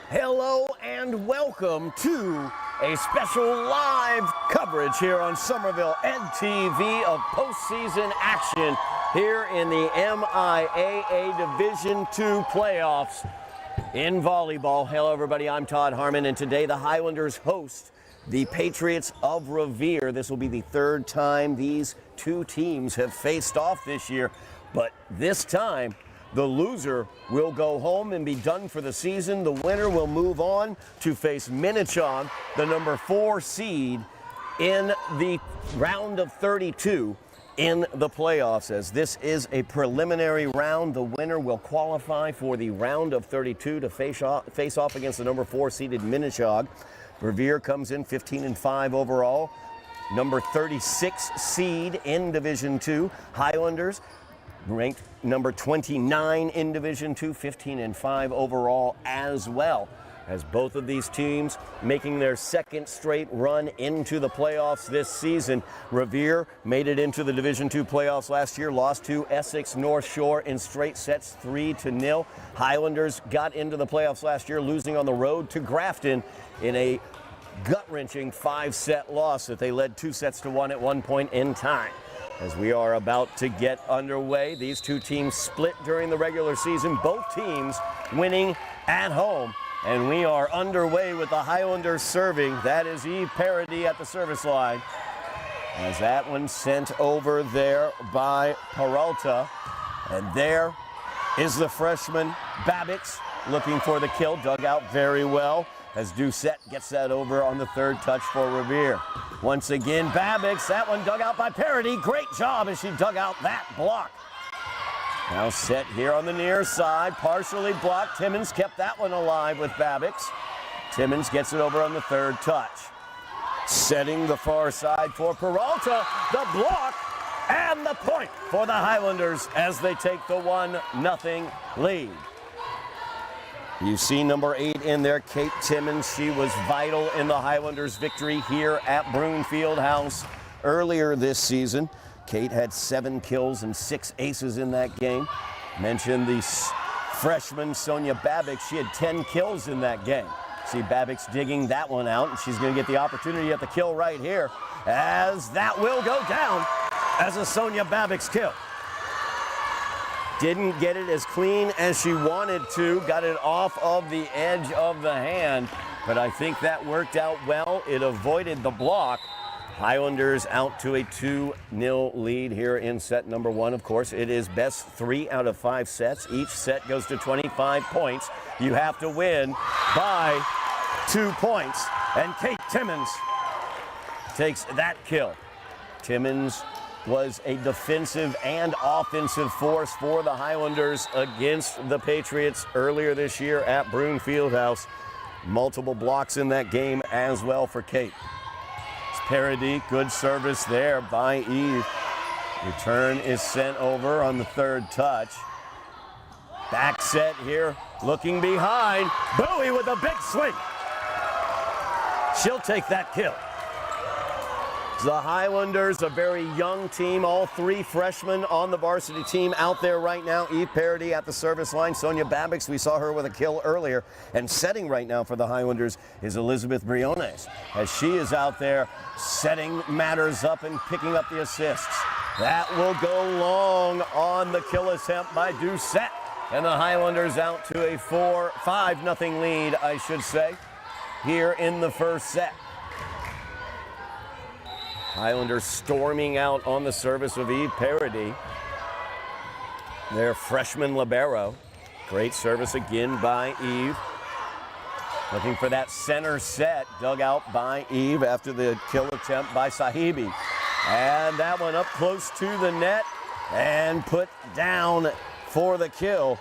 Hello and welcome to a special live coverage here on Somerville Ed TV of postseason action here in the MIAA Division II playoffs in volleyball. Hello everybody, I'm Todd Harmon, and today the Highlanders host the Patriots of Revere. This will be the third time these two teams have faced off this year, but this time the loser will go home and be done for the season. The winner will move on to face Minnetonka, the number 4 seed in the round of 32 in the playoffs. As this is a preliminary round, the winner will qualify for the round of 32 to face off against the number 4 seeded Minnetonka. Revere comes in 15-5 overall, number 36 seed in Division II. Highlanders ranked number 29 in Division II, 15-5 overall as well. As both of these teams making their second straight run into the playoffs this season. Revere made it into the Division II playoffs last year, lost to Essex North Shore in straight sets 3-0. Highlanders got into the playoffs last year, losing on the road to Grafton in a gut-wrenching 5-set loss that they led 2-1 at one point in time. As we are about to get underway, these two teams split during the regular season, both teams winning at home. And we are underway with the Highlanders serving. That is Eve Parody at the service line. As that one sent over there by Peralta. And there is the freshman Babbix looking for the kill, dug out very well. As Doucette gets that over on the third touch for Revere. Once again, Babbix, that one dug out by Parody. Great job as she dug out that block. Now set here on the near side, partially blocked. Timmons kept that one alive with Babbix. Timmons gets it over on the third touch. Setting the far side for Peralta. The block And the point for the Highlanders as they take the 1-0 lead. You see number 8 in there, Kate Timmons. She was vital in the Highlanders' victory here at Brune Fieldhouse earlier this season. Kate had 7 kills and 6 aces in that game. Mentioned the freshman Sonia Babbix. She had 10 kills in that game. See Babbix digging that one out, and she's going to get the opportunity at the kill right here, as that will go down as a Sonia Babbix kill. Didn't get it as clean as she wanted to, got it off of the edge of the hand, but I think that worked out well. It avoided the block. Highlanders out to a 2-0 lead here in set number 1. Of course, it is best 3 out of 5 sets. Each set goes to 25 points. You have to win by 2 points, and Kate Timmons takes that kill. Timmons was a defensive and offensive force for the Highlanders against the Patriots earlier this year at Brune Fieldhouse. Multiple blocks in that game as well for Kate. It's Paradis, good service there by Eve. Return is sent over on the 3rd touch. Back set here, looking behind. Bowie with a big swing. She'll take that kill. The Highlanders, a very young team, all 3 freshmen on the varsity team out there right now. Eve Paradis at the service line. Sonia Babbix, we saw her with a kill earlier. And setting right now for the Highlanders is Elizabeth Briones, as she is out there setting matters up and picking up the assists. That will go long on the kill attempt by Doucette. And the Highlanders out to a 5-0 lead, I should say, here in the first set. Highlanders storming out on the service of Eve Paradis. Their freshman libero. Great service again by Eve. Looking for that center set, dug out by Eve after the kill attempt by Sahibi. And that one up close to the net and put down for the kill,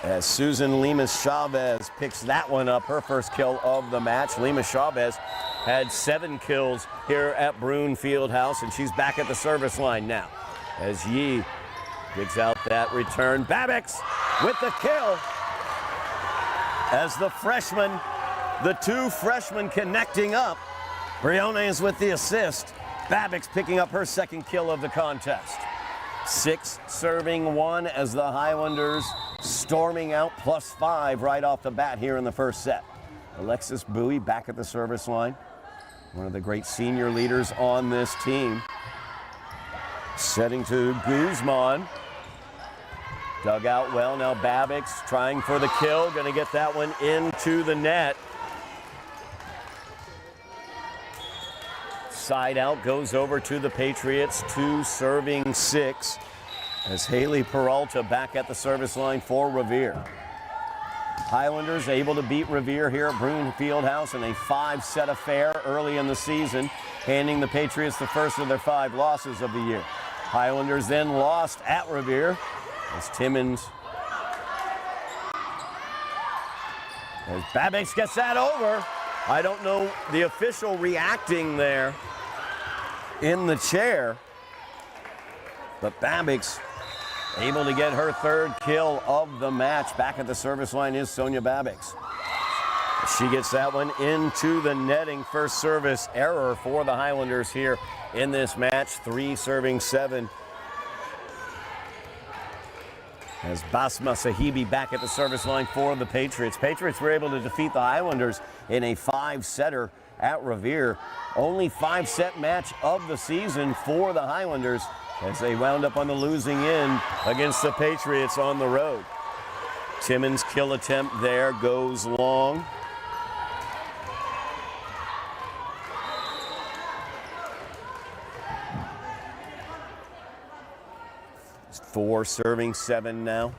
as Susan Lemus-Chavez picks that one up, her first kill of the match. Lemus-Chavez had 7 kills here at Brune Fieldhouse, and she's back at the service line now as Yee digs out that return. Babbix with the kill as the freshmen, the 2 freshmen connecting up. Briones with the assist. Babbix picking up her 2nd kill of the contest. 6 serving 1 as the Highlanders storming out, +5 right off the bat here in the first set. Alexis Bowie back at the service line. One of the great senior leaders on this team. Setting to Guzman. Dug out well. Now Babbix trying for the kill. Going to get that one into the net. Side out goes over to the Patriots. 2 serving 6. As Haley Peralta back at the service line for Revere. Highlanders able to beat Revere here at Brune Fieldhouse in a 5-set affair early in the season, handing the Patriots the first of their 5 losses of the year. Highlanders then lost at Revere as Timmons, as Babbix gets that over. I don't know the official reacting there in the chair, but Babbix able to get her 3rd kill of the match. Back at the service line is Sonia Babbix. She gets that one into the netting. First service error for the Highlanders here in this match. 3 serving 7. As Basma Sahibi back at the service line for the Patriots. Patriots were able to defeat the Highlanders in a 5-setter at Revere. Only 5-set match of the season for the Highlanders, as they wound up on the losing end against the Patriots on the road. Timmons' kill attempt there goes long. It's 4 serving 7 now.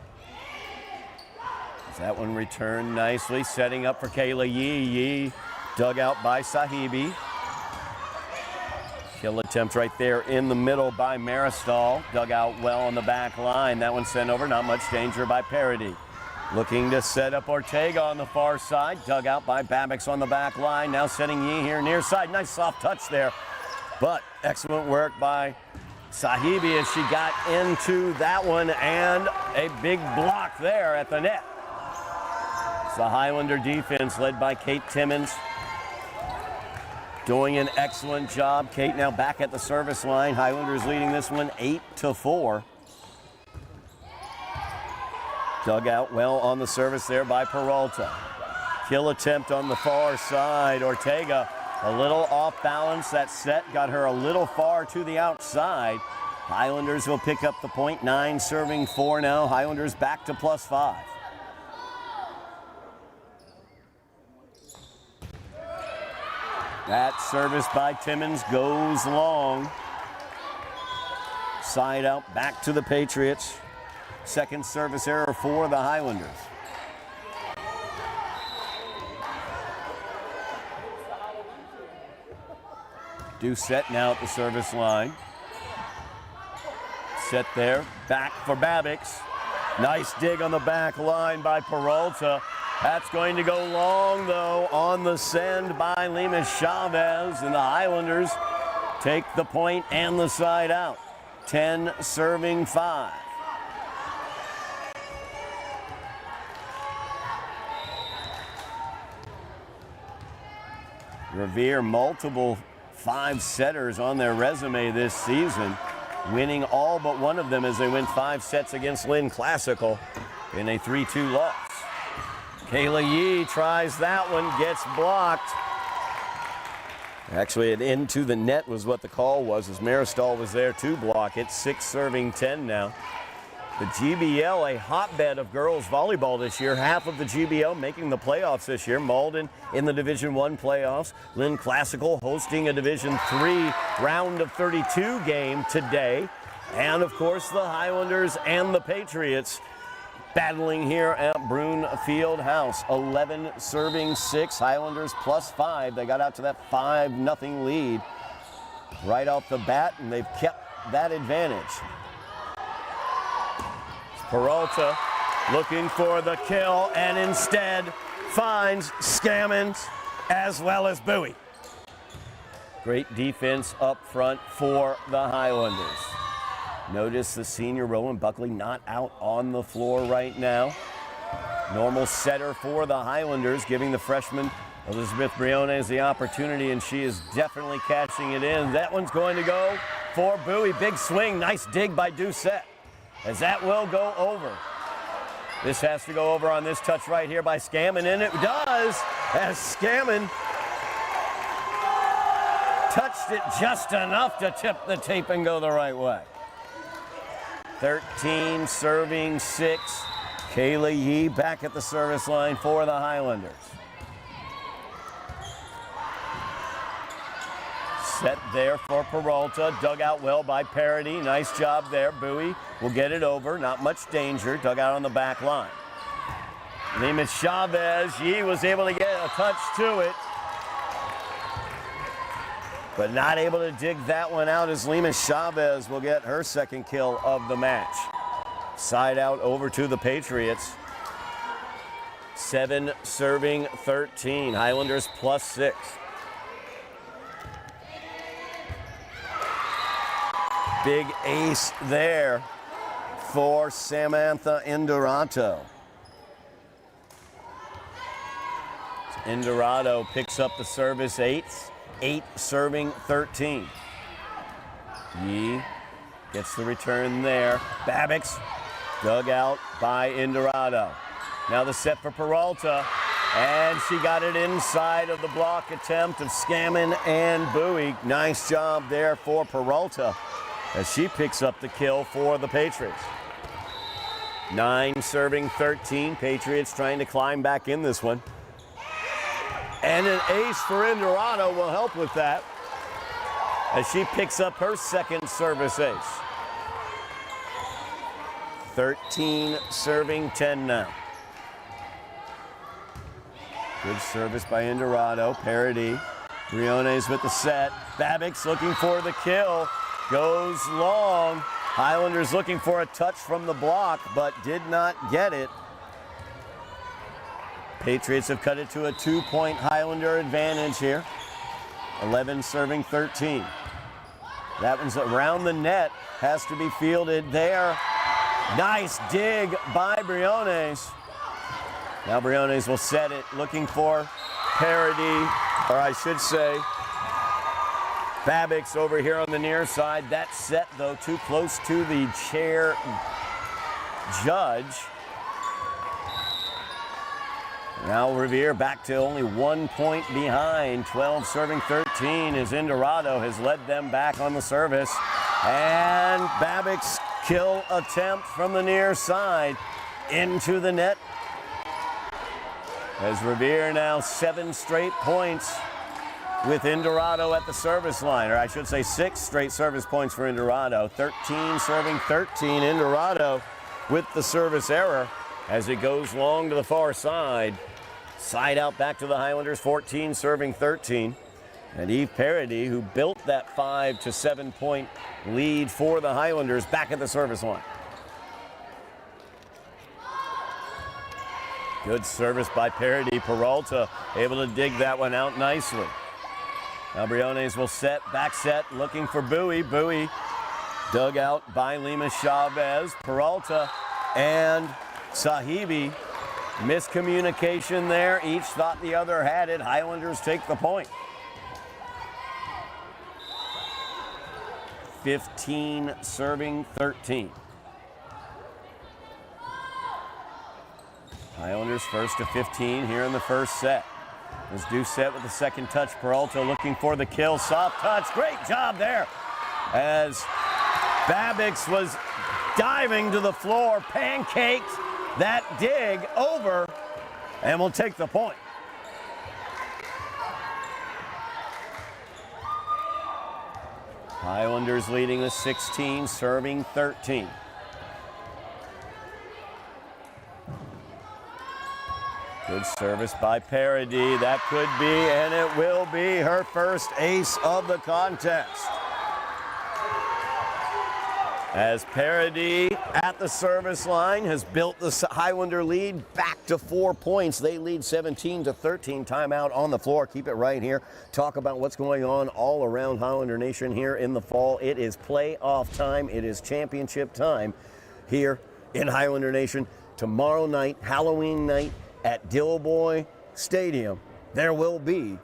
That one returned nicely, setting up for Kayla Yee. Yee dug out by Sahibi. Kill attempt right there in the middle by Maristal. Dug out well on the back line. That one sent over, not much danger by Paradis. Looking to set up Ortega on the far side. Dug out by Babbix on the back line. Now setting Yee here near side. Nice soft touch there. But excellent work by Sahibi, as she got into that one, and a big block there at the net. It's the Highlander defense led by Kate Timmons, doing an excellent job. Kate now back at the service line. Highlanders leading this one 8-4. Dug out well on the service there by Peralta. Kill attempt on the far side. Ortega a little off balance. That set got her a little far to the outside. Highlanders will pick up the point. 9 serving 4 now. Highlanders back to +5. That service by Timmons goes long. Side out back to the Patriots. Second service error for the Highlanders. Doucette now at the service line. Set there, back for Babbix. Nice dig on the back line by Peralta. That's going to go long, though, on the send by Lima Chavez, and the Highlanders take the point and the side out. 10 serving 5. Revere, multiple 5-setters on their resume this season, winning all but one of them as they win 5 sets against Lynn Classical in a 3-2 loss. Kayla Yee tries that one, gets blocked. Actually, it into the net was what the call was, as Maristal was there to block it. 6 serving 10 now. The GBL, a hotbed of girls volleyball this year. Half of the GBL making the playoffs this year. Malden in the Division I playoffs. Lynn Classical hosting a Division III round of 32 game today. And of course the Highlanders and the Patriots battling here at Brune Fieldhouse. 11 serving 6. Highlanders +5. They got out to that 5-0 lead right off the bat, and they've kept that advantage. Peralta looking for the kill, and instead finds Scammons as well as Bowie. Great defense up front for the Highlanders. Notice the senior Rowan Buckley not out on the floor right now. Normal setter for the Highlanders, giving the freshman Elizabeth Briones the opportunity, and she is definitely catching it in. That one's going to go for Bowie. Big swing, nice dig by Doucette, as that will go over. This has to go over on this touch right here by Scammon, and it does, as Scammon touched it just enough to tip the tape and go the right way. 13 serving 6. Kayla Yee back at the service line for the Highlanders. Set there for Peralta, dug out well by Parody. Nice job there. Bowie will get it over, not much danger. Dug out on the back line. Lima Chavez, Yee was able to get a touch to it, but not able to dig that one out, as Lima Chavez will get her second kill of the match. Side out over to the Patriots. 7 serving 13. Highlanders +6. Big ace there for Samantha Indurato. Indurato picks up the service 8 serving 13. Yee gets the return there. Babbix dug out by Indurato. Now the set for Peralta, and she got it inside of the block attempt of Scammon and Bowie. Nice job there for Peralta, as she picks up the kill for the Patriots. 9 serving 13. Patriots trying to climb back in this one. And an ace for Indurato will help with that, as she picks up her second service ace. 13 serving 10 now. Good service by Indurato. Parody. Briones with the set. Babbix looking for the kill. Goes long. Highlanders looking for a touch from the block, but did not get it. Patriots have cut it to a 2-point Highlander advantage here. 11 serving 13. That one's around the net, has to be fielded there. Nice dig by Briones. Now Briones will set it, looking for Parody, or I should say, Babbitt's over here on the near side. That set, though, too close to the chair judge. Now Revere back to only 1 point behind. 12 serving 13 as Indorado has led them back on the service. And Babbitt's kill attempt from the near side into the net. As Revere now 7 straight points with Indorado at the service line, or I should say 6 straight service points for Indorado. 13 serving 13. Indorado with the service error as it goes long to the far side. Side out back to the Highlanders, 14 serving 13. And Eve Parody, who built that 5 to 7 point lead for the Highlanders, back at the service line. Good service by Parody. Peralta able to dig that one out nicely. Now Briones will set, back set, looking for Bowie. Bowie dug out by Lima Chavez. Peralta and Sahibi. Miscommunication there. Each thought the other had it. Highlanders take the point. 15 serving 13. Highlanders first to 15 here in the first set. As Doucette with the second touch. Peralta looking for the kill. Soft touch. Great job there. As Babbitt's was diving to the floor, pancaked that dig over, and will take the point. Highlanders leading with 16, serving 13. Good service by Parody. That could be, and it will be, her first ace of the contest. As Parody at the service line has built the Highlander lead back to 4 points. They lead 17 to 13. Timeout on the floor. Keep it right here. Talk about what's going on all around Highlander Nation here in the fall. It is playoff time. It is championship time here in Highlander Nation. Tomorrow night, Halloween night at Dilboy Stadium, there will be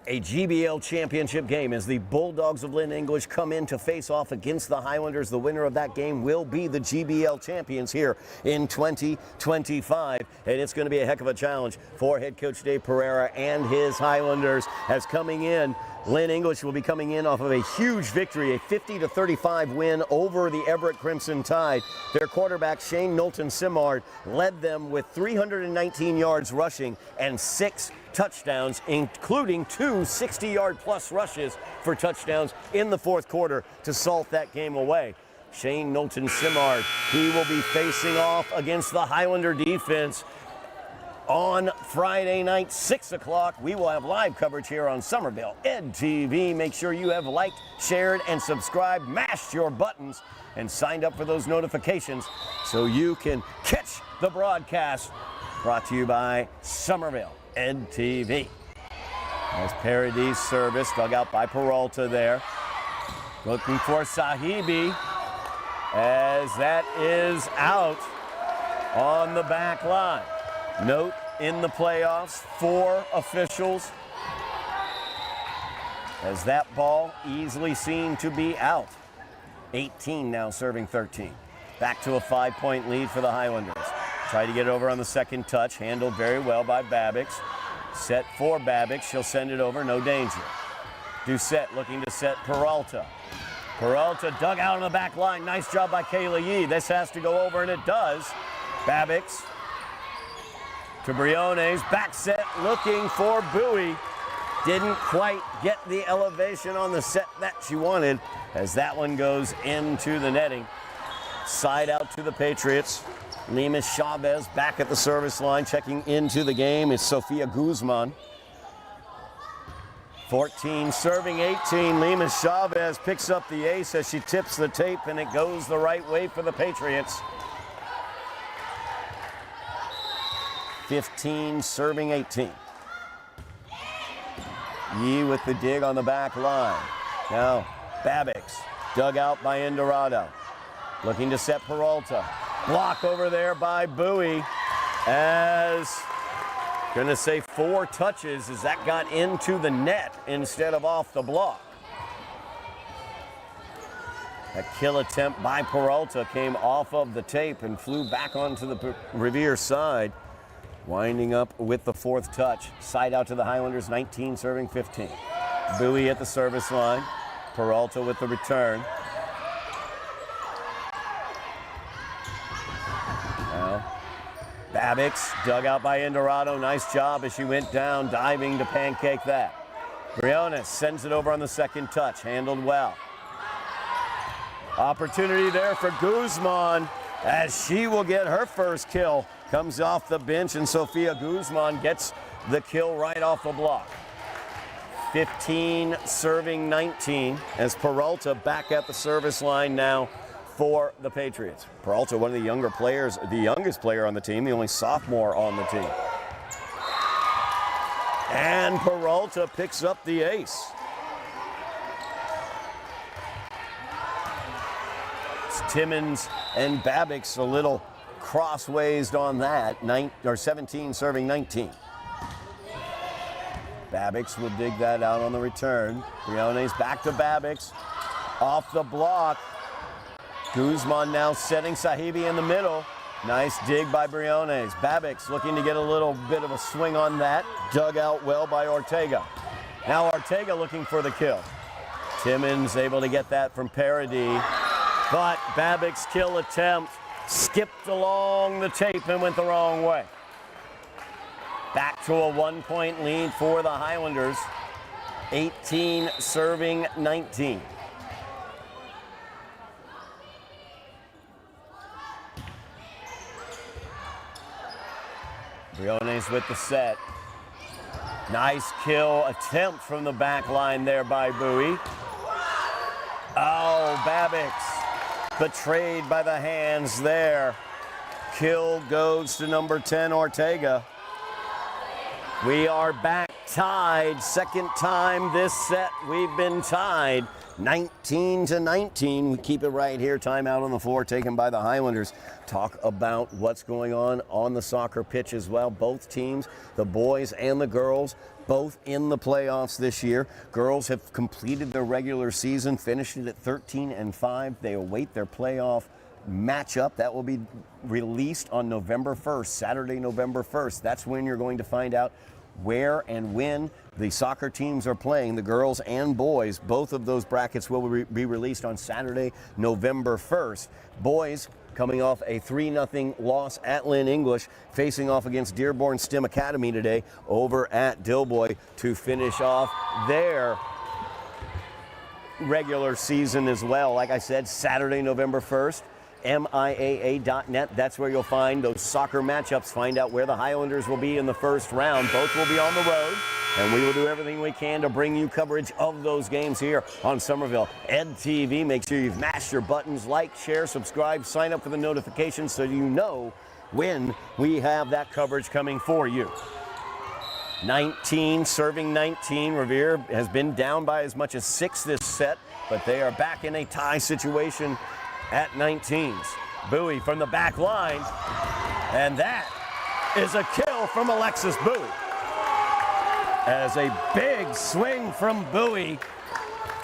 a GBL championship game as the Bulldogs of Lynn English come in to face off against the Highlanders. The winner of that game will be the GBL champions here in 2025. And it's going to be a heck of a challenge for head coach Dave Pereira and his Highlanders. As coming in, Lynn English will be coming in off of a huge victory, a 50-35 win over the Everett Crimson Tide. Their quarterback, Shane Knowlton Simard, led them with 319 yards rushing and 6 touchdowns, including 2 60-yard plus rushes for touchdowns in the fourth quarter to salt that game away. Shane Knowlton Simard, he will be facing off against the Highlander defense on Friday night, 6 o'clock. We will have live coverage here on Somerville Ed TV. Make sure you have liked, shared, and subscribed, mashed your buttons, and signed up for those notifications so you can catch the broadcast. Brought to you by Somerville Ed TV. As Parody's service, dug out by Peralta there. Looking for Sahibi, as that is out on the back line. Note in the playoffs, 4 officials, as that ball easily seen to be out. 18 now serving 13. Back to a 5-point lead for the Highlanders. Try to get over on the second touch, handled very well by Babbitt's. Set for Babbitt, she'll send it over, no danger. Doucette looking to set Peralta. Peralta dug out on the back line, nice job by Kayla Yee. This has to go over, and it does. Babbitt's to Briones, back set, looking for Bowie. Didn't quite get the elevation on the set that she wanted, as that one goes into the netting. Side out to the Patriots. Lima Chavez back at the service line, checking into the game is Sofia Guzman. 14 serving 18. Lima Chavez picks up the ace as she tips the tape, and it goes the right way for the Patriots. 15 serving 18. Yee with the dig on the back line. Now, Babbix, dug out by Indorado. Looking to set Peralta. Block over there by Bowie. As, gonna say 4 touches as that got into the net instead of off the block. That kill attempt by Peralta came off of the tape and flew back onto the Revere side. Winding up with the 4th touch. Side out to the Highlanders, 19 serving 15. Bowie at the service line. Peralta with the return. Now, Babbix dug out by Indorado. Nice job as she went down, diving to pancake that. Brune sends it over on the 2nd touch. Handled well. Opportunity there for Guzman as she will get her first kill. Comes off the bench and Sofia Guzman gets the kill right off the block. 15 serving 19 as Peralta back at the service line now for the Patriots. Peralta, one of the younger players, the youngest player on the team, the only sophomore on the team. And Peralta picks up the ace. It's Timmons and Babbix a little crossways on that, 17 serving 19. Babbix will dig that out on the return. Briones back to Babbix. Off the block. Guzman now setting Sahibi in the middle. Nice dig by Briones. Babbix looking to get a little bit of a swing on that. Dug out well by Ortega. Now Ortega looking for the kill. Timmons able to get that from Paradis. But Babbix's kill attempt skipped along the tape and went the wrong way. Back to a 1-point lead for the Highlanders. 18 serving 19. Briones with the set. Nice kill attempt from the back line there by Bowie. Oh, Babbix betrayed by the hands there. Kill goes to number 10, Ortega. We are back tied. 2nd time this set we've been tied. 19-19. We keep it right here. Timeout on the floor taken by the Highlanders. Talk about what's going on the soccer pitch as well. Both teams, the boys and the girls, both in the playoffs this year. Girls have completed their regular season, finished it at 13-5. They await their playoff matchup. That will be released on November 1st, Saturday, November 1st. That's when you're going to find out where and when the soccer teams are playing, the girls and boys. Both of those brackets will be released on Saturday, November 1st. Boys coming off a 3-0 loss at Lynn English, facing off against Dearborn STEM Academy today over at Dilboy to finish off their regular season as well. Like I said, Saturday, November 1st. MIAA.net. That's where you'll find those soccer matchups. Find out where the Highlanders will be in the first round. Both will be on the road, and we will do everything we can to bring you coverage of those games here on Somerville Ed TV. Make sure you've mashed your buttons, like, share, subscribe, sign up for the notifications so you know when we have that coverage coming for you. 19 serving 19. Revere has been down by as much as 6 this set, but they are back in a tie situation at 19s. Bowie from the back line, and that is a kill from Alexis Bowie. As a big swing from Bowie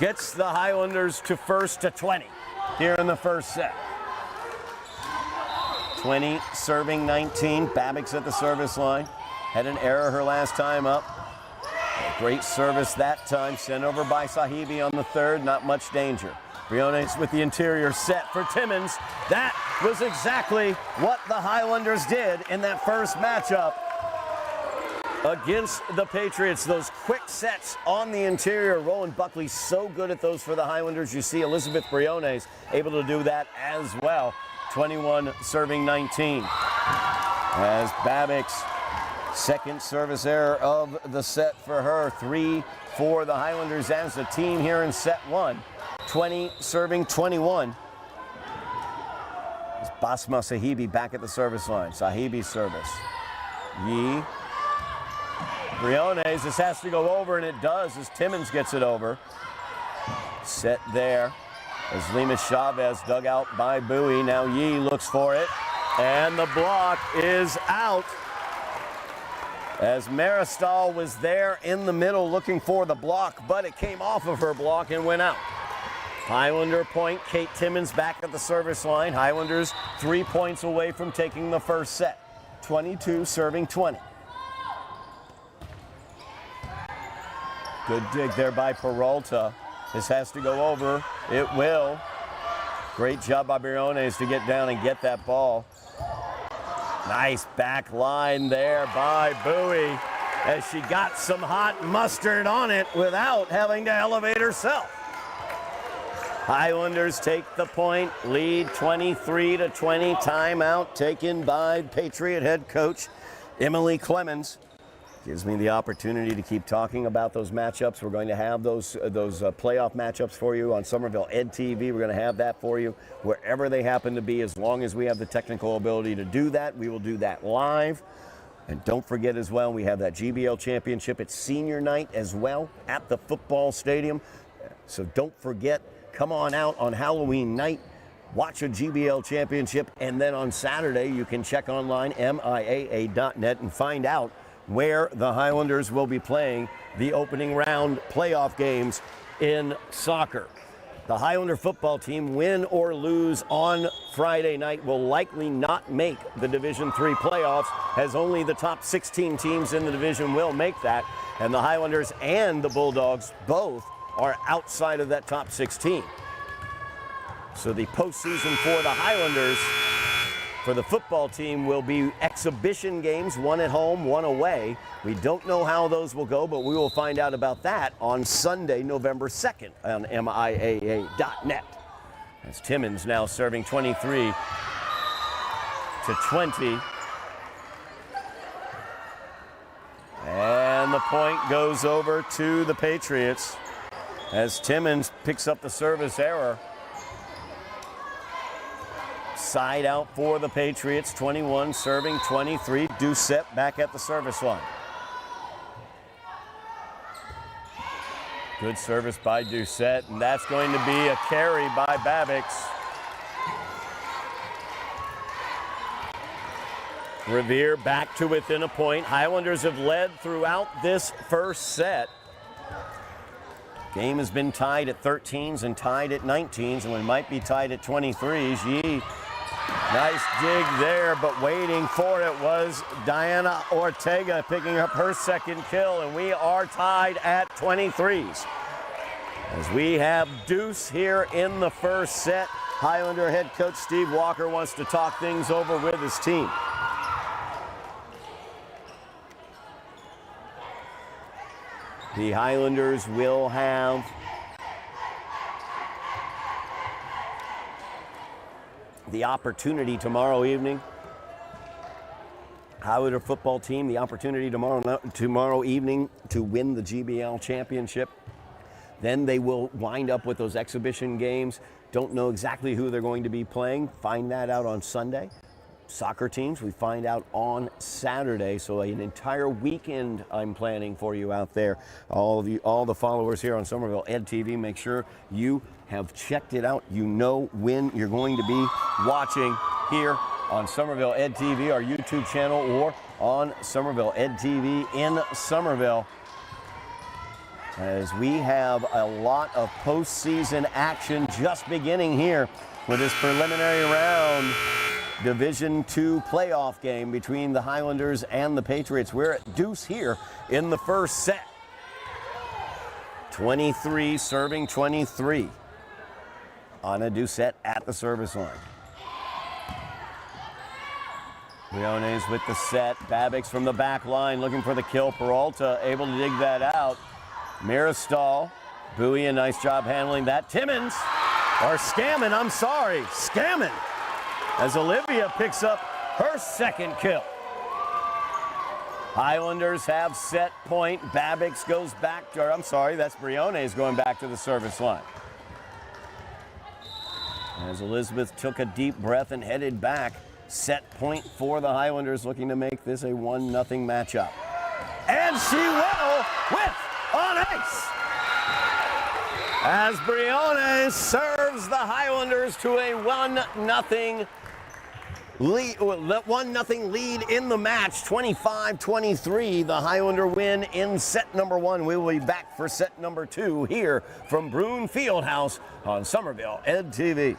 gets the Highlanders to first to 20 here in the first set. 20 serving 19. Babbix at the service line. Had an error her last time up. Great service that time. Sent over by Sahibi on the 3rd. Not much danger. Briones with the interior set for Timmons. That was exactly what the Highlanders did in that first matchup against the Patriots. Those quick sets on the interior. Roland Buckley so good at those for the Highlanders. You see Elizabeth Briones able to do that as well. 21 serving 19. As Babbix, second service error of the set for her. 3 for the Highlanders as a team here in set 1. 20 serving 21. It's Basma Sahibi back at the service line. Sahibi's service. Yee. Briones, this has to go over, and it does as Timmons gets it over. Set there as Lima Chavez dug out by Bowie. Now Yee looks for it, and the block is out. As Maristal was there in the middle looking for the block, but it came off of her block and went out. Highlander point, Kate Timmons back at the service line. Highlanders 3 points away from taking the first set. 22 serving 20. Good dig there by Peralta. This has to go over. It will. Great job by Briones to get down and get that ball. Nice back line there by Bowie as she got some hot mustard on it without having to elevate herself. Highlanders take the point, lead 23-20. Timeout taken by Patriot head coach Emily Clemens. Gives me the opportunity to keep talking about those matchups. We're going to have those playoff matchups for you on Somerville Ed TV. We're going to have that for you wherever they happen to be. As long as we have the technical ability to do that, we will do that live. And don't forget as well, we have that GBL championship. It's senior night as well at the football stadium. So don't forget, come on out on Halloween night. Watch a GBL championship. And then on Saturday, you can check online, MIAA.net, and find out where the Highlanders will be playing the opening round playoff games in soccer. The Highlander football team, win or lose on Friday night, will likely not make the Division III playoffs, as only the top 16 teams in the division will make that. And the Highlanders and the Bulldogs both are outside of that top 16. So the postseason for the Highlanders, for the football team, will be exhibition games, one at home, one away. We don't know how those will go, but we will find out about that on Sunday, November 2nd on MIAA.net. As Timmons now serving 23-20. And the point goes over to the Patriots as Timmons picks up the service error. Side out for the Patriots, 21 serving 23. Doucette back at the service line. Good service by Doucette, and that's going to be a carry by Babbix. Revere back to within a point. Highlanders have led throughout this first set. Game has been tied at 13s and tied at 19s, and we might be tied at 23s. Yee, nice dig there, but waiting for it was Diana Ortega picking up her second kill, and we are tied at 23s. As we have deuce here in the first set, Highlander head coach Steve Walker wants to talk things over with his team. The Highlanders will have the opportunity tomorrow evening. Highlander football team, the opportunity tomorrow evening to win the GBL championship. Then they will wind up with those exhibition games. Don't know exactly who they're going to be playing. Find that out on Sunday. Soccer teams, we find out on Saturday. So an entire weekend I'm planning for you out there. All the followers here on Somerville Ed TV, make sure you have checked it out. You know when you're going to be watching here on Somerville Ed TV, our YouTube channel, or on Somerville Ed TV in Somerville. As we have a lot of postseason action just beginning here with this preliminary round Division II playoff game between the Highlanders and the Patriots. We're at deuce here in the first set. 23 serving 23. Anna Doucette at the service line. Briones with the set. Babbix from the back line looking for the kill. Peralta able to dig that out. Maristal. Bowie, a nice job handling that. Timmons, or Scammon, I'm sorry. Scammon, as Olivia picks up her second kill. Highlanders have set point. Babbix goes back, or I'm sorry, that's Briones going back to the service line. As Elizabeth took a deep breath and headed back, set point for the Highlanders, looking to make this a 1-0 matchup. And she will with on ice. as Brune serves the Highlanders to a 1-0 lead, 1-0 lead in the match, 25-23. The Highlander win in set number 1. We will be back for set number 2 here from Brune Fieldhouse on Somerville Ed TV.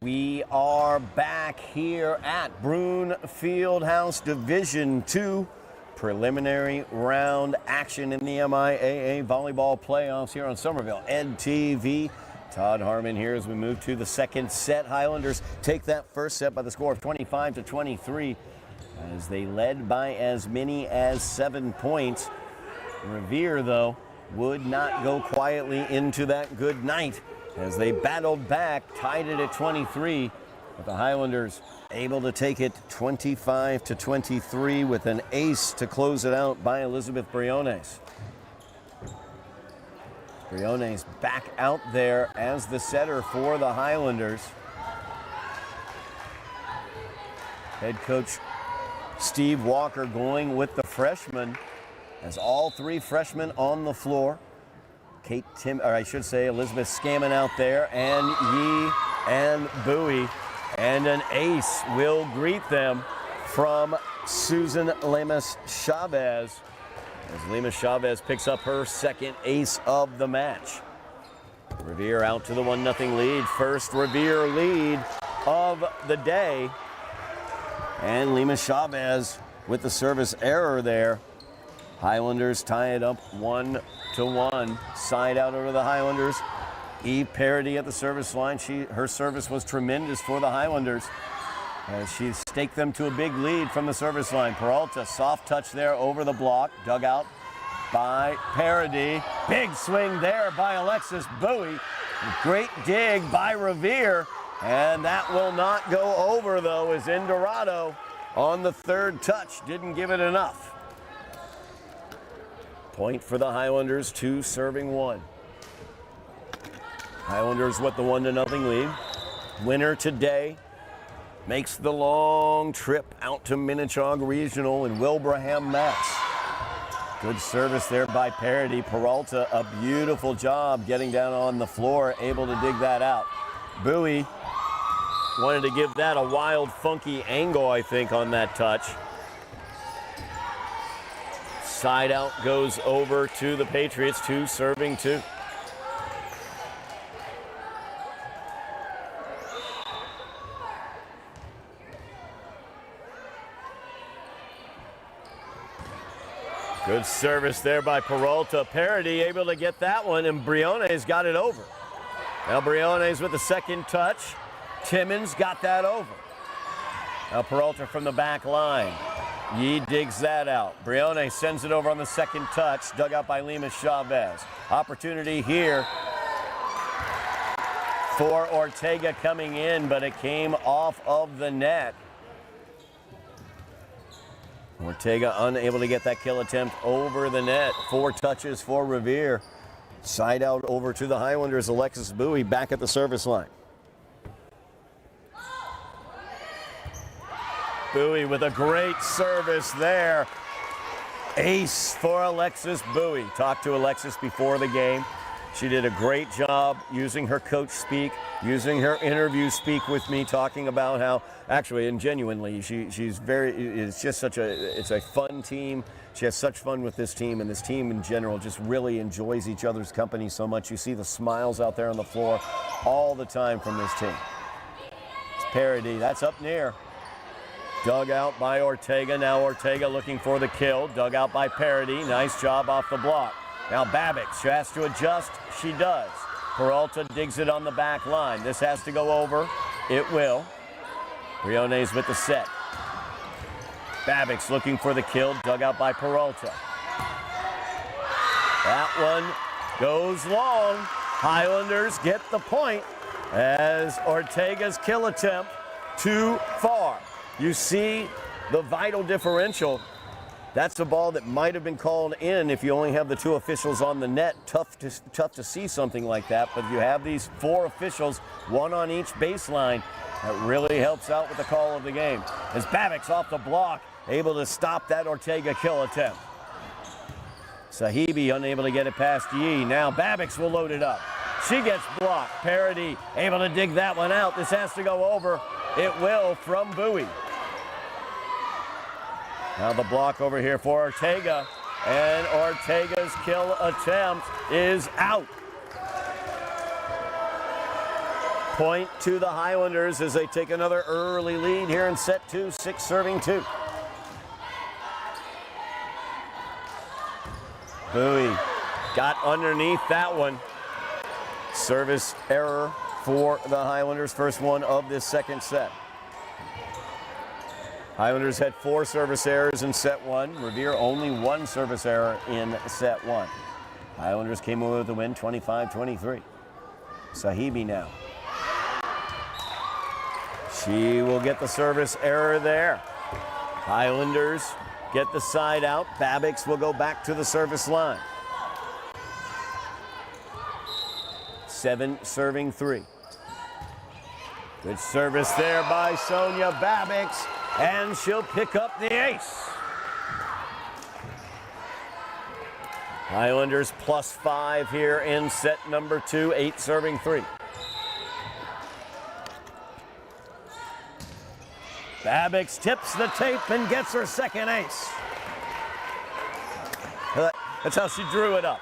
We are back here at Brune Fieldhouse Division II preliminary round action in the MIAA volleyball playoffs here on Somerville Ed TV. Todd Harmon here as we move to the second set. Highlanders take that first set by the score of 25-23 as they led by as many as 7 points. Revere, though, would not go quietly into that good night as they battled back, tied it at 23, but the Highlanders able to take it 25-23 with an ace to close it out by Elizabeth Briones. Briones back out there as the setter for the Highlanders. Head coach Steve Walker going with the freshmen as all 3 freshmen on the floor. Elizabeth Scammon out there, and Yee and Bowie. And an ace will greet them from Susan Lemus-Chavez as Lemus-Chavez picks up her second ace of the match. Revere out to the 1-0 lead. First Revere lead of the day. And Lemus-Chavez with the service error there. Highlanders tie it up 1-1. Side out over the Highlanders. Eve Parody at the service line. Her service was tremendous for the Highlanders as she staked them to a big lead from the service line. Peralta, soft touch there over the block. Dug out by Parody. Big swing there by Alexis Bowie. Great dig by Revere And that will not go over, though, as Indorado on the third touch didn't give it enough. Point for the Highlanders, 2 serving 1. Highlanders with the 1-0 lead. Winner today makes the long trip out to Minnetonka Regional in Wilbraham, Mass. Good service there by Parody. Peralta, a beautiful job getting down on the floor, able to dig that out. Bowie wanted to give that a wild, funky angle, I think, on that touch. Side out goes over to the Patriots, 2 serving 2. Good service there by Peralta. Parody able to get that one, and Brione's got it over. Now Brione's with the second touch. Timmons got that over. Now Peralta from the back line. Yee digs that out. Brione sends it over on the second touch, dug out by Lima Chavez. Opportunity here for Ortega coming in, but it came off of the net. Ortega unable to get that kill attempt over the net. 4 touches for Revere. Side out over to the Highlanders. Alexis Bowie back at the service line. Bowie with a great service there. Ace for Alexis Bowie. Talked to Alexis before the game. She did a great job using her coach speak, using her interview speak with me, talking about how, actually and genuinely, she's very, it's just such a, it's a fun team. She has such fun with this team, and this team in general just really enjoys each other's company so much. You see the smiles out there on the floor all the time from this team. It's Parody, that's up near. Dug out by Ortega. Now Ortega looking for the kill. Dug out by Parody. Nice job off the block. Now Babbitt, she has to adjust. She does. Peralta digs it on the back line. This has to go over. It will. Brione's with the set. Babbitt's looking for the kill. Dug out by Peralta. That one goes long. Highlanders get the point as Ortega's kill attempt too far. You see the vital differential. That's a ball that might have been called in if you only have the 2 officials on the net. Tough to see something like that, but if you have these 4 officials, 1 on each baseline, that really helps out with the call of the game. As Babbitt's off the block, able to stop that Ortega kill attempt. Sahibi unable to get it past Yee. Now Babbitt will load it up. She gets blocked. Parody able to dig that one out. This has to go over. It will from Bowie. Now the block over here for Ortega, and Ortega's kill attempt is out. Point to the Highlanders as they take another early lead here in set 2, 6 serving 2. Bowie got underneath that one. Service error for the Highlanders, first one of this second set. Highlanders had 4 service errors in set 1. Revere only 1 service error in set 1. Highlanders came away with the win, 25-23. Sahibi now. She will get the service error there. Highlanders get the side out. Babbitt will go back to the service line. 7 serving 3. Good service there by Sonia Babbitt. And she'll pick up the ace. Highlanders +5 here in set number 2, 8 serving 3. Babbitt tips the tape and gets her second ace. That's how she drew it up.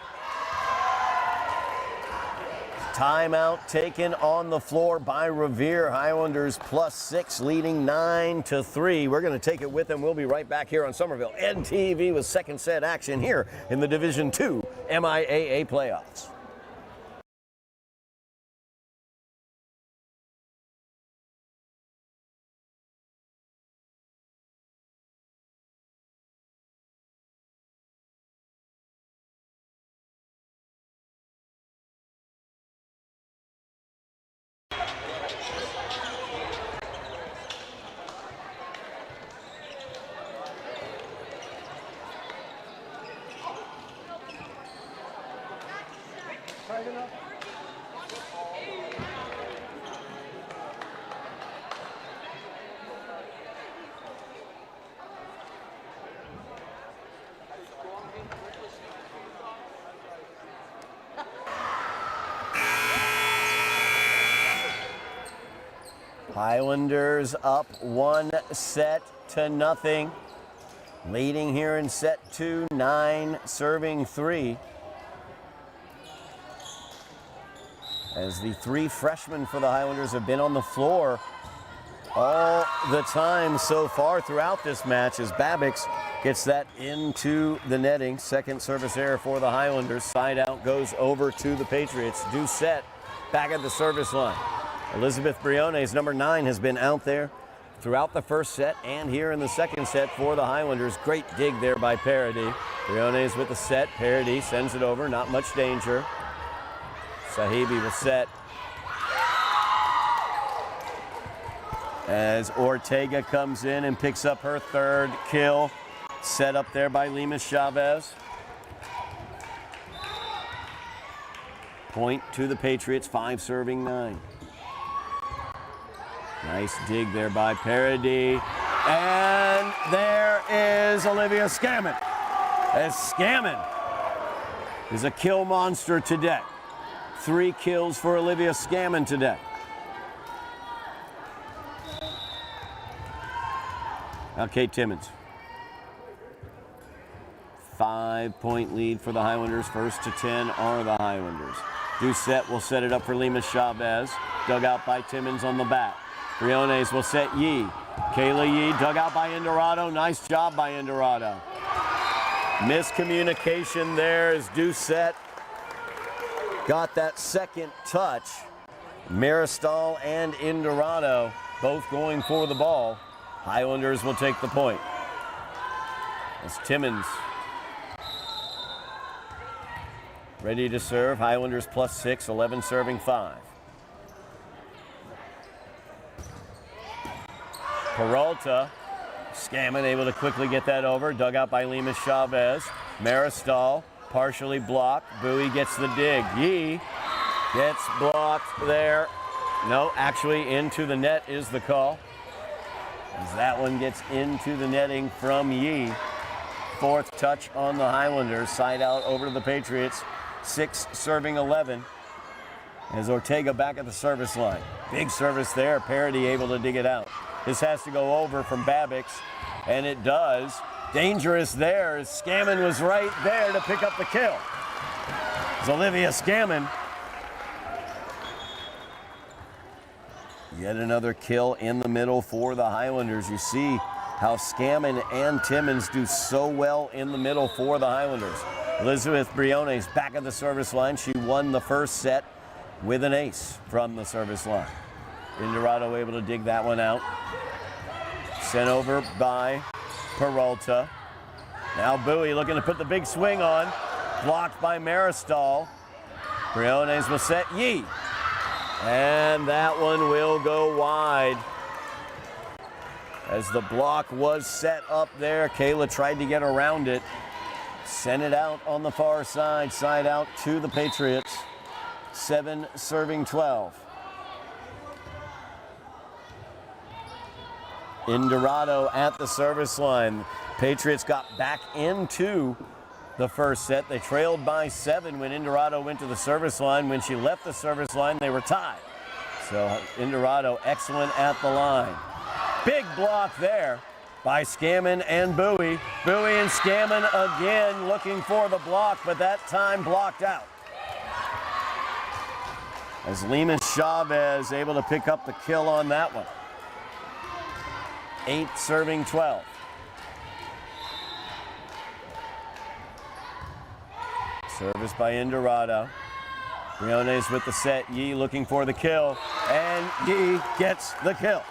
Timeout taken on the floor by Revere. Highlanders +6, leading 9-3. We're going to take it with them. We'll be right back here on Somerville NTV with second set action here in the Division II MIAA playoffs. Highlanders up 1-0. Leading here in set 2, 9 serving 3. As the 3 freshmen for the Highlanders have been on the floor all the time so far throughout this match, as Babbix gets that into the netting. Second service error for the Highlanders. Side out goes over to the Patriots. Doucette back at the service line. Elizabeth Briones, number 9, has been out there throughout the first set and here in the second set for the Highlanders. Great dig there by Parody. Briones with the set. Parody sends it over. Not much danger. Sahibi will set. As Ortega comes in and picks up her 3rd kill. Set up there by Lima Chavez. Point to the Patriots, 5 serving 9. Nice dig there by Parody. And there is Olivia Scammon. As Scammon is a kill monster today. 3 kills for Olivia Scammon today. Now Kate Timmons. 5-point lead for the Highlanders. First to 10 are the Highlanders. Doucette will set it up for Lima Chavez. Dug out by Timmons on the back. Briones will set Yee. Kayla Yee dug out by Indorado. Nice job by Indorado. Miscommunication there as Doucette got that second touch. Maristal and Indorado both going for the ball. Highlanders will take the point. As Timmons ready to serve. Highlanders +6, 11 serving 5. Peralta, Scammon able to quickly get that over. Dug out by Lima Chavez. Maristal partially blocked. Bowie gets the dig. Yee gets blocked there. No, actually into the net is the call. As that one gets into the netting from Yee. 4th touch on the Highlanders. Side out over to the Patriots. 6 serving 11. As Ortega back at the service line. Big service there. Parody able to dig it out. This has to go over from Babbix, and it does. Dangerous there as Scammon was right there to pick up the kill. It's Olivia Scammon. Yet another kill in the middle for the Highlanders. You see how Scammon and Timmons do so well in the middle for the Highlanders. Elizabeth Briones back at the service line. She won the first set with an ace from the service line. Indorado able to dig that one out. Sent over by Peralta. Now Bowie looking to put the big swing on. Blocked by Maristal. Briones will set Yee. And that one will go wide. As the block was set up there, Kayla tried to get around it. Sent it out on the far side. Side out to the Patriots. 7 serving 12. Indorado at the service line. Patriots got back into the first set. They trailed by 7 when Indorado went to the service line. When she left the service line, they were tied. So Indorado excellent at the line. Big block there by Scammon and Bowie. Bowie and Scammon again looking for the block, but that time blocked out. As Lima Chavez able to pick up the kill on that one. 8 serving 12. Service by Indorado. Briones with the set. Yee looking for the kill. And Yee gets the kill.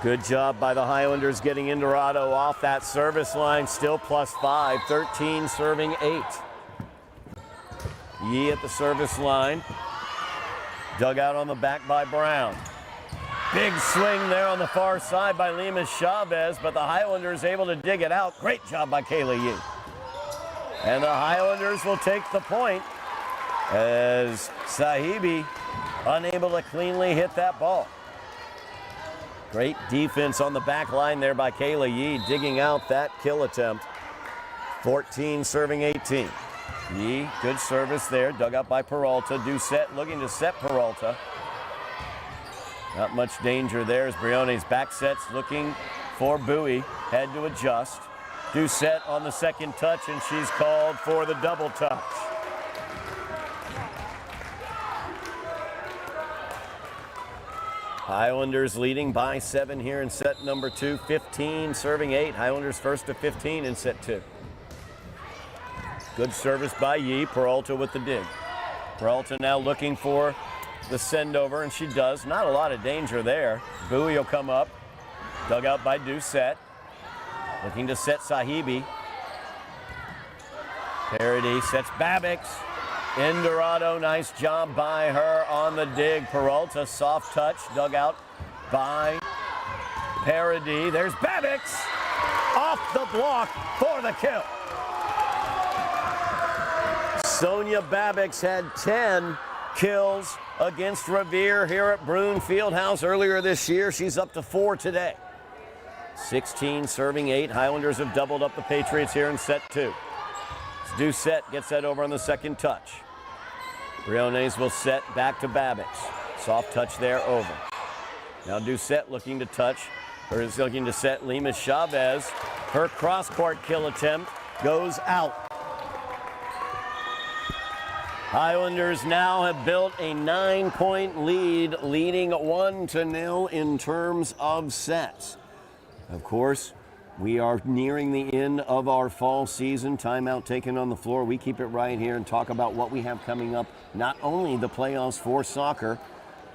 Good job by the Highlanders getting Indorado off that service line. Still +5. 13 serving 8. Yee at the service line. Dug out on the back by Brown. Big swing there on the far side by Lima Chavez, but the Highlanders able to dig it out. Great job by Kayla Yee. And the Highlanders will take the point as Sahibi unable to cleanly hit that ball. Great defense on the back line there by Kayla Yee, digging out that kill attempt. 14 serving 18. Yee, good service there, dug out by Peralta. Doucette looking to set Peralta. Not much danger there as Brione's back sets looking for Bowie. Had to adjust. Doucette on the second touch, and she's called for the double touch. Highlanders leading by 7 here in set number 2. 15 serving 8. Highlanders first to 15 in set 2. Good service by Yee. Peralta with the dig. Peralta now looking for the send over, and she does. Not a lot of danger there. Bowie will come up. Dug out by Doucette. Looking to set Sahibi. Parody sets Babbix. Indorado, nice job by her on the dig. Peralta, soft touch, dug out by Parody. There's Babbix off the block for the kill. Sonia Babbix had 10 kills against Revere here at Brune Fieldhouse earlier this year. She's up to 4 today. 16 serving 8. Highlanders have doubled up the Patriots here in set 2. Doucette gets that over on the second touch. Briones will set back to Babbix. Soft touch there over. Now Doucette looking to touch, or is looking to set Lima Chavez. Her cross-court kill attempt goes out. Highlanders now have built a 9-point lead, leading 1-0 in terms of sets. Of course, we are nearing the end of our fall season. Timeout taken on the floor. We keep it right here and talk about what we have coming up. Not only the playoffs for soccer,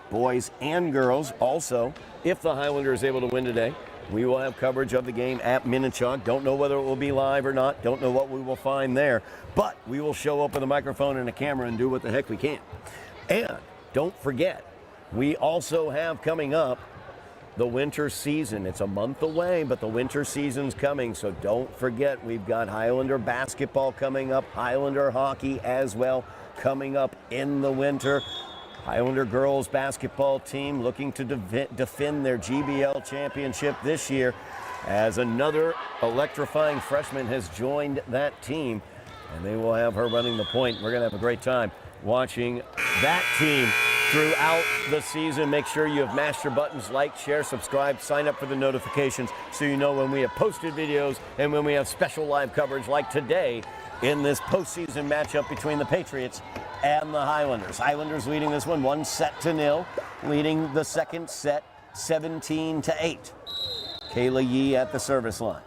boys and girls. Also, if the Highlanders are able to win today, we will have coverage of the game at Minnetonka. Don't know whether it will be live or not. Don't know what we will find there. But we will show up with a microphone and a camera and do what the heck we can. And don't forget, we also have coming up the winter season. It's a month away, but the winter season's coming, so don't forget we've got Highlander basketball coming up, Highlander hockey as well coming up in the winter. Highlander girls basketball team looking to defend their GBL championship this year as another electrifying freshman has joined that team, and they will have her running the point. We're going to have a great time watching that team throughout the season. Make sure you have mashed your buttons, like, share, subscribe, sign up for the notifications so you know when we have posted videos and when we have special live coverage like today in this postseason matchup between the Patriots and the Highlanders. Highlanders leading this one 1-0, leading the second set 17-8. Kayla Yee at the service line.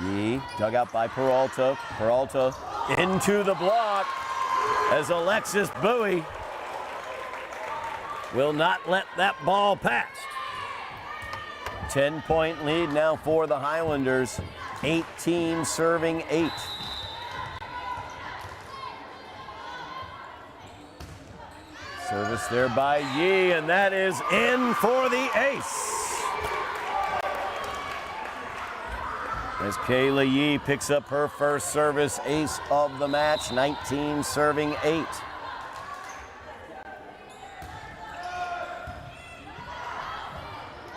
Yee dug out by Peralta. Peralta into the block as Alexis Bowie will not let that ball pass. 10-point lead now for the Highlanders, 18 serving 8. Service there by Yee, and that is in for the ace. As Kayla Yee picks up her first service ace of the match, 19 serving 8.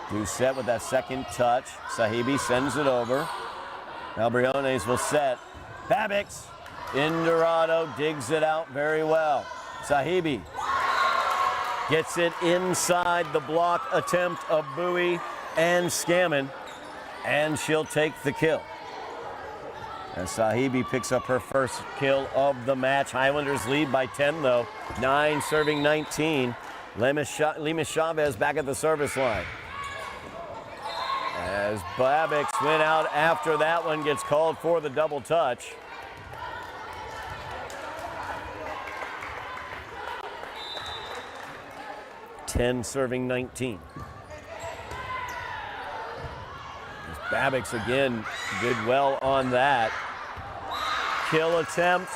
Doucette with that second touch. Sahibi sends it over. Now Briones will set. Babbix. Indorado digs it out very well. Sahibi gets it inside the block attempt of Bowie and Scammon, and she'll take the kill. As Sahibi picks up her first kill of the match. Highlanders lead by 10 though. 9 serving 19. Lima Chavez back at the service line. As Babbix went out after that one, gets called for the double touch. Ten serving 19. Babbix again did well on that. Kill attempt.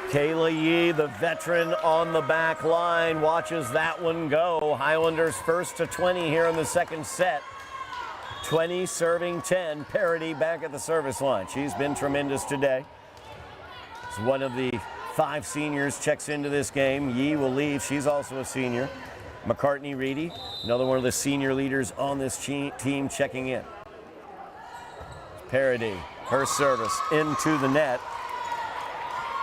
Kayla Yee, the veteran on the back line, watches that one go. Highlanders first to 20 here in the second set. 20 serving 10. Parity back at the service line. She's been tremendous today. It's one of the 5 seniors checks into this game. Yee will leave. She's also a senior. McCartney Reedy, another one of the senior leaders on this team, checking in. Parity, her service into the net.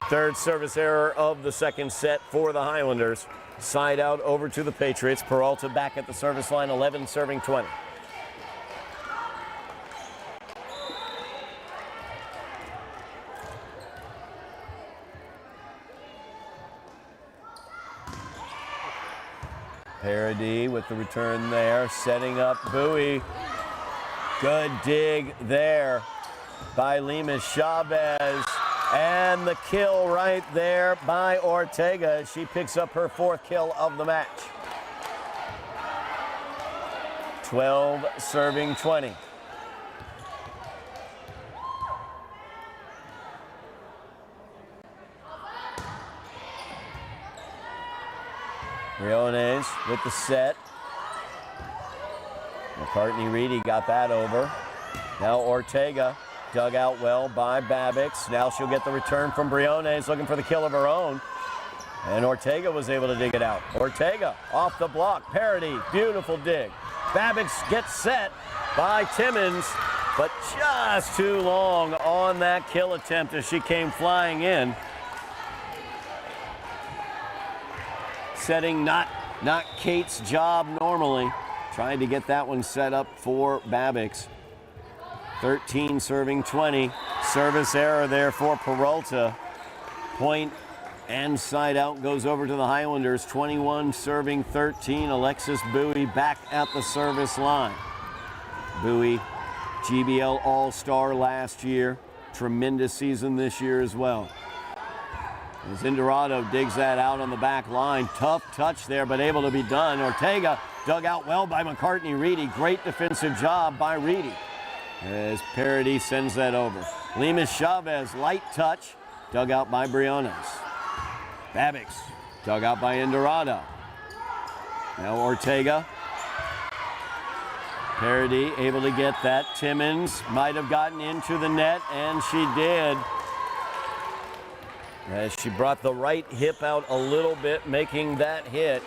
Third service error of the second set for the Highlanders. Side out over to the Patriots. Peralta back at the service line, 11 serving 20. Parody with the return there, setting up Bowie. Good dig there by Lemus Chavez. And the kill right there by Ortega. She picks up her 4th kill of the match. 12 serving 20. Briones with the set. McCartney Reedy got that over. Now Ortega dug out well by Babbix. Now she'll get the return from Briones, looking for the kill of her own. And Ortega was able to dig it out. Ortega off the block. Parody, beautiful dig. Babbix gets set by Timmons, but just too long on that kill attempt as she came flying in. Setting not Kate's job normally. Trying to get that one set up for Babbix. 13 serving 20. Service error there for Peralta. Point and side out goes over to the Highlanders. 21 serving 13. Alexis Bowie back at the service line. Bowie, GBL All-Star last year. Tremendous season this year as well. As Indorado digs that out on the back line. Tough touch there, but able to be done. Ortega dug out well by McCartney Reedy. Great defensive job by Reedy. As Parody sends that over. Lemus Chavez, light touch. Dug out by Briones. Babbix, dug out by Indorado. Now Ortega. Parody able to get that. Timmons might have gotten into the net, and she did. As she brought the right hip out a little bit, making that hit.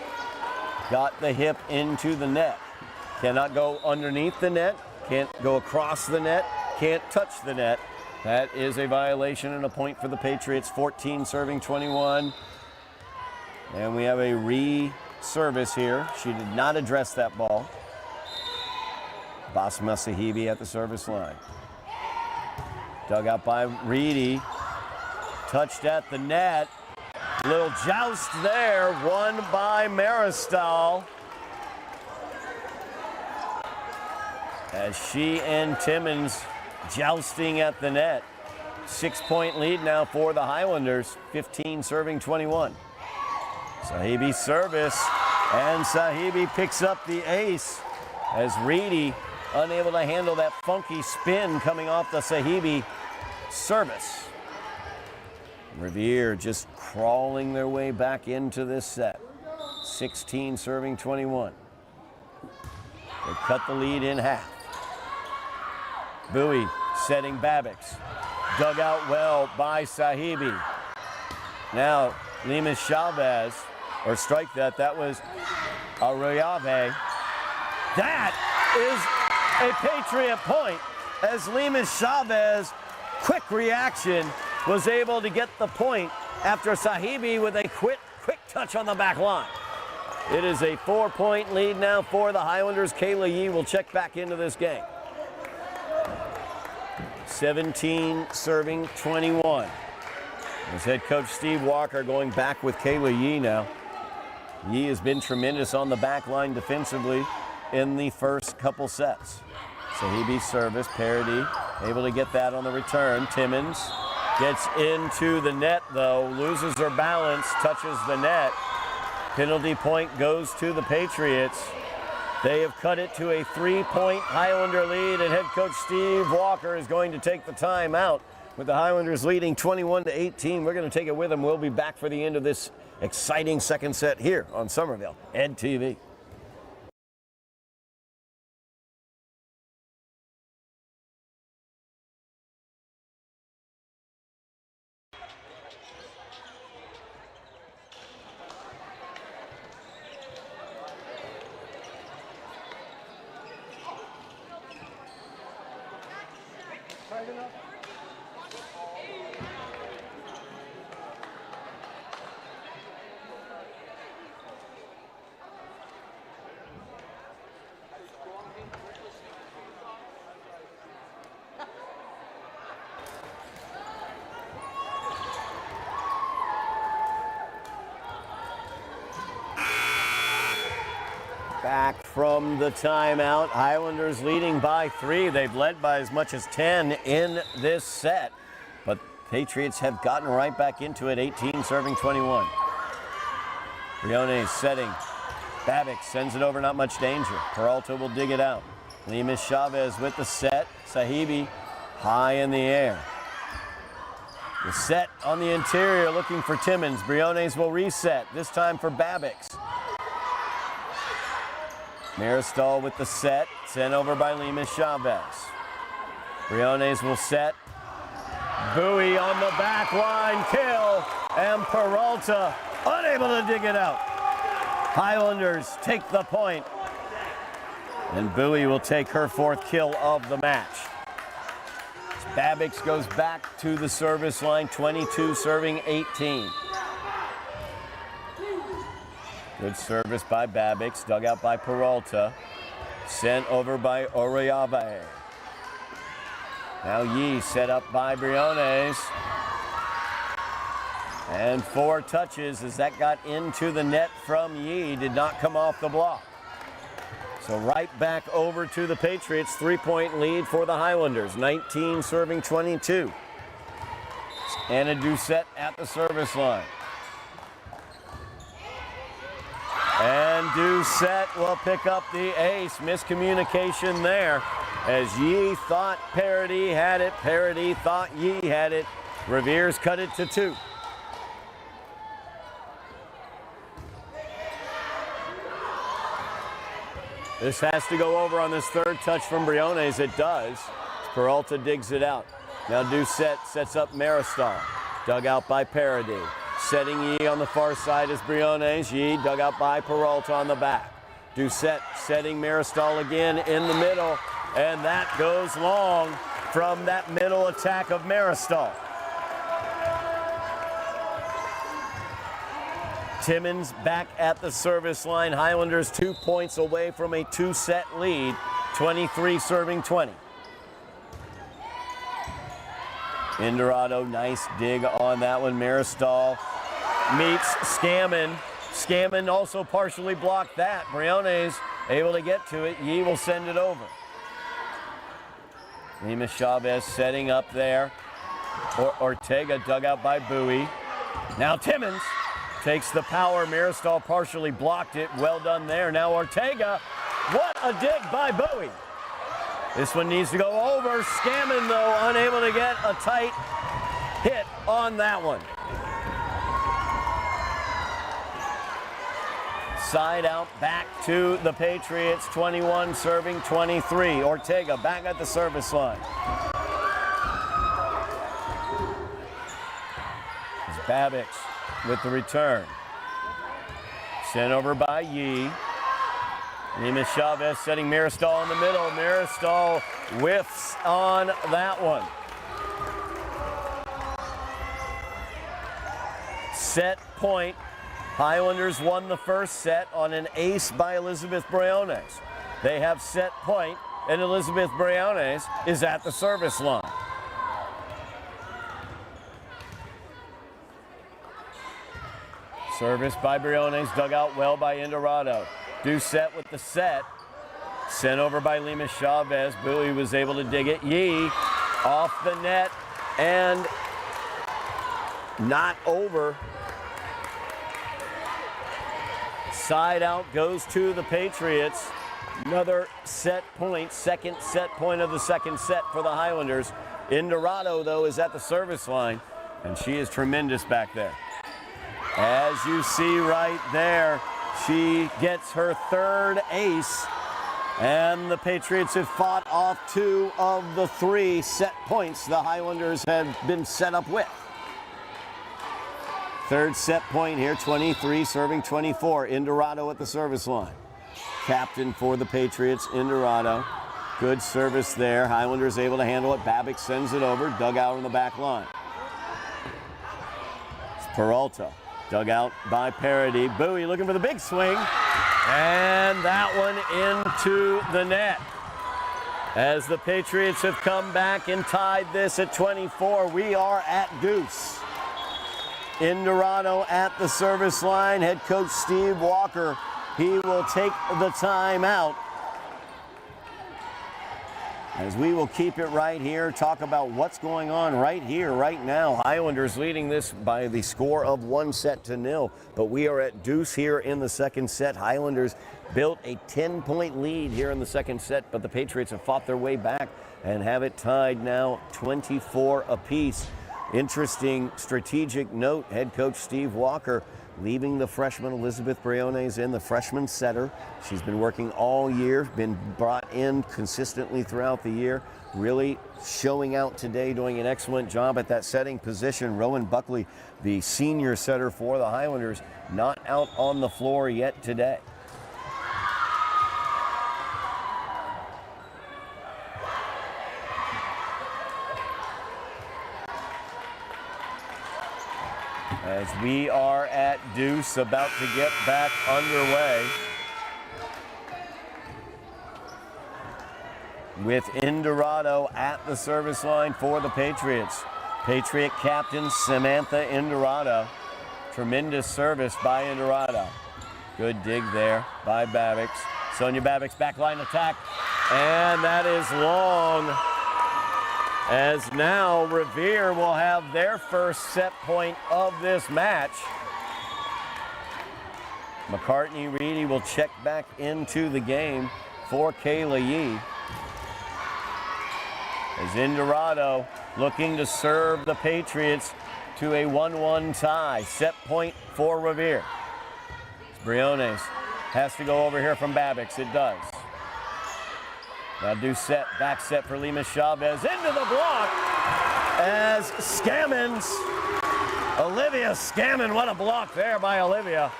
Got the hip into the net. Cannot go underneath the net. Can't go across the net. Can't touch the net. That is a violation and a point for the Patriots. 14 serving 21. And we have a re-service here. She did not address that ball. Basma Sahibi at the service line. Dug out by Reedy. Touched at the net. Little joust there, won by Maristal. As she and Timmons jousting at the net. 6-point lead now for the Highlanders. 15 serving 21. Sahibi service, and Sahibi picks up the ace as Reedy unable to handle that funky spin coming off the Sahibi service. Revere just crawling their way back into this set. 16 serving 21. They cut the lead in half. Bowie setting Babbix. Dug out well by Sahibi. Now Lemus Chavez, or strike that, that was Arroyave. That is a Patriot point as Lemus Chavez, quick reaction, was able to get the point after Sahibi with a quick touch on the back line. It is a 4-point lead now for the Highlanders. Kayla Yee will check back into this game. 17 serving 21. As head coach Steve Walker going back with Kayla Yee now. Yee has been tremendous on the back line defensively in the first couple sets. Sahibi service, Parody able to get that on the return. Timmons gets into the net though, loses her balance, touches the net. Penalty point goes to the Patriots. They have cut it to a 3-point Highlander lead, and head coach Steve Walker is going to take the time out with the Highlanders leading 21-18. We're going to take it with them. We'll be back for the end of this exciting second set here on Somerville Ed TV. Back from the timeout. Highlanders leading by 3. They've led by as much as 10 in this set. But Patriots have gotten right back into it. 18 serving 21. Brune setting. Babic sends it over, not much danger. Peralta will dig it out. Lemus Chavez with the set. Sahibi high in the air. The set on the interior looking for Timmons. Briones will reset, this time for Babics. Maristal with the set, sent over by Lemus Chavez. Briones will set. Bowie on the back line, kill, and Peralta unable to dig it out. Highlanders take the point, and Bowie will take her 4th kill of the match. Babics goes back to the service line, 22 serving 18. Good service by Babics, dug out by Peralta, sent over by Oriave. Now Yee set up by Briones. And 4 touches as that got into the net from Yee, did not come off the block. So right back over to the Patriots, 3-point lead for the Highlanders, 19 serving 22. Anna Doucette at the service line. And Doucette will pick up the ace. Miscommunication there as Yee thought Parody had it. Parody thought Yee had it. Revere's cut it to 2. This has to go over on this 3rd touch from Briones. It does. Peralta digs it out. Now Doucette sets up Maristal. Dug out by Parody. Setting Yee on the far side is Briones. Yee dug out by Peralta on the back. Doucette setting Maristal again in the middle. And that goes long from that middle attack of Maristal. Timmons back at the service line. Highlanders 2 points away from a 2-set lead. 23 serving 20. Indorado, nice dig on that one. Maristal meets Scammon. Scammon also partially blocked that. Briones able to get to it. Yee will send it over. Lemus Chavez setting up there. Ortega dug out by Bowie. Now Timmons takes the power. Maristal partially blocked it. Well done there. Now Ortega. What a dig by Bowie. This one needs to go over. Scammon, though, unable to get a tight hit on that one. Side out back to the Patriots. 21 serving 23. Ortega back at the service line. It's Babics with the return. Sent over by Yee. Lemus Chavez setting Maristal in the middle. Maristal whiffs on that one. Set point. Highlanders won the first set on an ace by Elizabeth Briones. They have set point, and Elizabeth Briones is at the service line. Service by Briones, dug out well by Indorado. Doucette with the set. Sent over by Lemus Chavez. Bowie was able to dig it. Yee off the net and not over. Side out goes to the Patriots. Another set point, second set point of the second set for the Highlanders. Indorado, though, is at the service line, and she is tremendous back there. As you see right there, she gets her 3rd ace, and the Patriots have fought off 2 of the 3 set points the Highlanders have been set up with. 3rd set point here, 23 serving 24. Indorado at the service line. Captain for the Patriots, Indorado. Good service there. Highlanders able to handle it. Babick sends it over. Dug out on the back line. It's Peralta. Dug out by Parody. Bowie looking for the big swing. And that one into the net. As the Patriots have come back and tied this at 24, we are at deuce. Indorado at the service line. Head coach Steve Walker, he will take the timeout. As we will keep it right here, talk about what's going on right here, right now. Highlanders leading this by the score of 1-0, but we are at deuce here in the second set. Highlanders built a 10-point lead here in the second set, but the Patriots have fought their way back and have it tied now 24 apiece. Interesting strategic note, head coach Steve Walker leaving the freshman Elizabeth Briones in, the freshman setter. She's been working all year, been brought in consistently throughout the year, really showing out today, doing an excellent job at that setting position. Rowan Buckley, the senior setter for the Highlanders, not out on the floor yet today. As we are at deuce, about to get back underway with Indorado at the service line for the Patriots. Patriot captain Samantha Indorado. Tremendous service by Indorado. Good dig there by Babbicks. Sonia Babbicks backline attack, and that is long. As now Revere will have their first set point of this match. McCartney Reedy will check back into the game for Kayla Yee. As Indorado looking to serve the Patriots to a 1-1 tie. Set point for Revere. Briones has to go over here from Babbicks. It does. Now do set, back set for Lima Chavez into the block as Scammons, Olivia Scammon, what a block there by Olivia.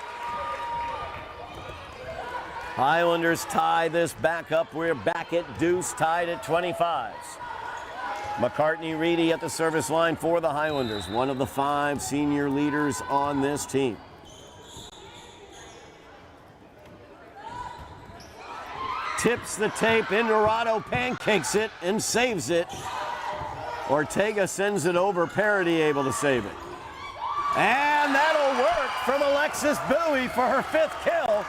Highlanders tie this back up. We're back at deuce, tied at 25. McCartney Reedy at the service line for the Highlanders, one of the 5 senior leaders on this team. Tips the tape, Indorado pancakes it and saves it. Ortega sends it over, Parody able to save it. And that'll work from Alexis Bowie for her 5th kill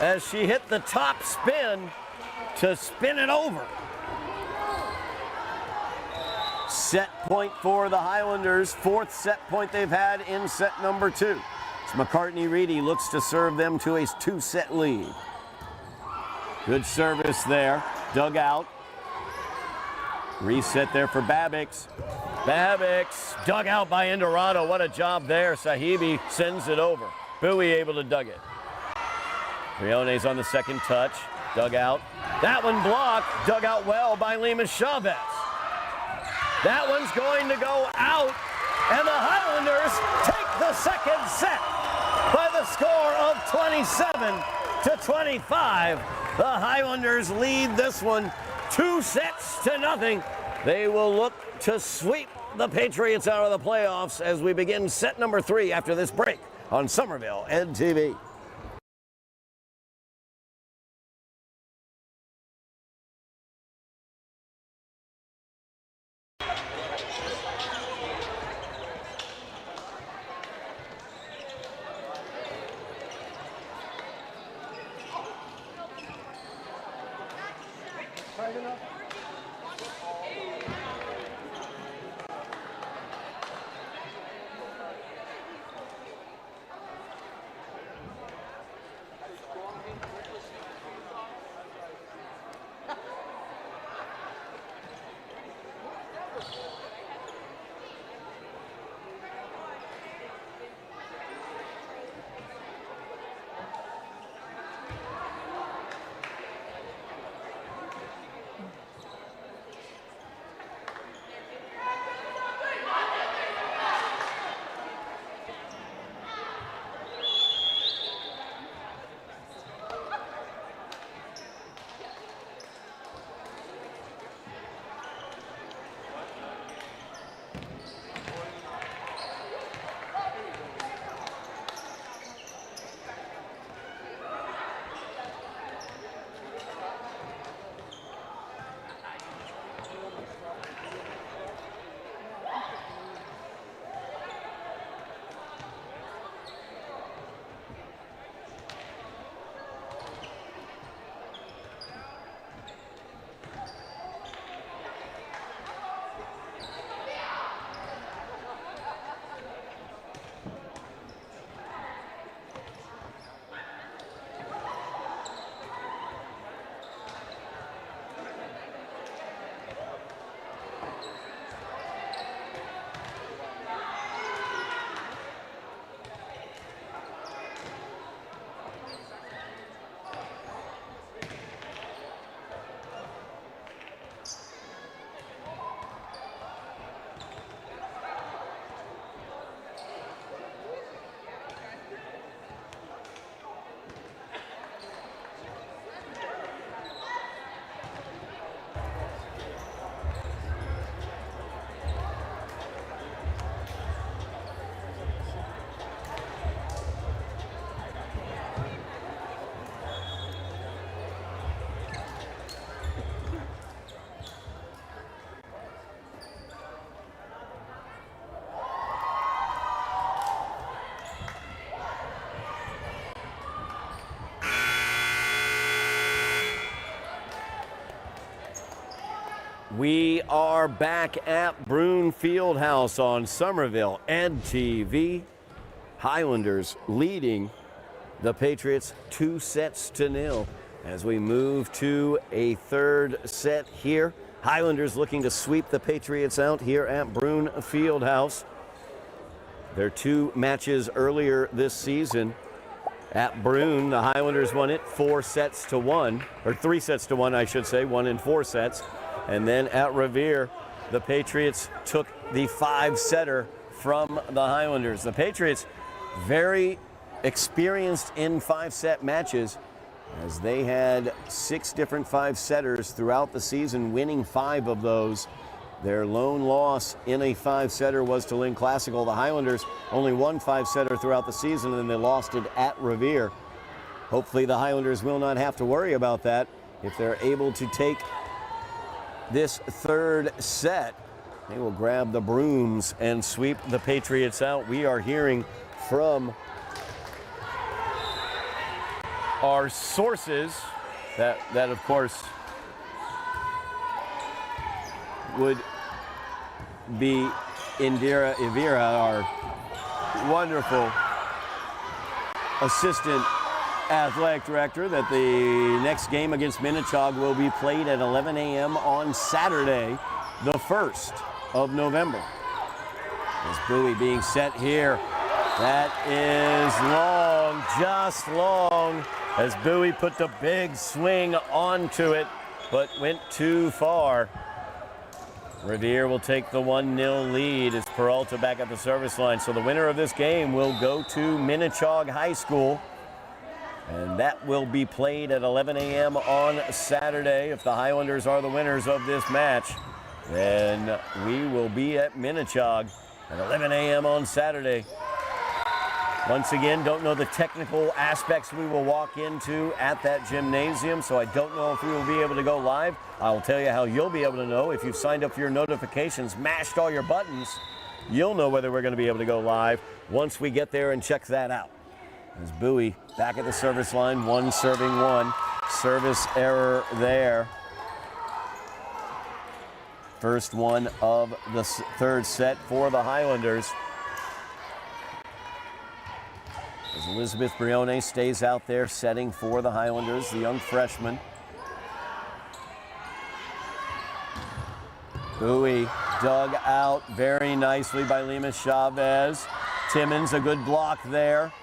as she hit the top spin to spin it over. Set point for the Highlanders, 4th set point they've had in set number 2. As McCartney Reedy looks to serve them to a 2-set lead. Good service there, dug out. Reset there for Babbicks. Babbicks dug out by Indorado. What a job there. Sahibi sends it over. Bowie able to dug it. Briones on the second touch, dug out. That one blocked, dug out well by Lima Chavez. That one's going to go out, and the Highlanders take the second set by the score of 27-25. The Highlanders lead this one 2-0. They will look to sweep the Patriots out of the playoffs as we begin set number 3 after this break on Somerville NTV. We are back at Brune Fieldhouse on Somerville NTV. Highlanders leading the Patriots 2-0 as we move to a third set here. Highlanders looking to sweep the Patriots out here at Brune Fieldhouse. Their two matches earlier this season at Brune, the Highlanders won it 4-1, or 3-1, I should say, 1 in 4 sets. And then at Revere, the Patriots took the 5-setter from the Highlanders. The Patriots very experienced in 5-set matches, as they had 6 different 5-setters throughout the season, winning 5 of those. Their lone loss in a 5-setter was to Lynn Classical. The Highlanders only won 5-setter throughout the season, and they lost it at Revere. Hopefully the Highlanders will not have to worry about that if they're able to take this third set. They will grab the brooms and sweep the Patriots out. We are hearing from our sources that of course would be Indira Ivira, our wonderful assistant athletic director, that the next game against Minnechaug will be played at 11 a.m. on Saturday, the 1st of November. As Bowie being set here. That is long, just long, as Bowie put the big swing onto it, but went too far. Revere will take the 1-0 lead as Peralta back at the service line. So the winner of this game will go to Minnechaug High School, and that will be played at 11 a.m. on Saturday. If the Highlanders are the winners of this match, then we will be at Minnechaug at 11 a.m. on Saturday. Once again, don't know the technical aspects we will walk into at that gymnasium, so I don't know if we will be able to go live. I will tell you how you'll be able to know. If you've signed up for your notifications, mashed all your buttons, you'll know whether we're going to be able to go live once we get there and check that out. As Bowie back at the service line, 1 serving 1. Service error there. First one of the third set for the Highlanders. As Elizabeth Brune stays out there setting for the Highlanders, the young freshman. Bowie dug out very nicely by Lima Chavez. Timmons, a good block there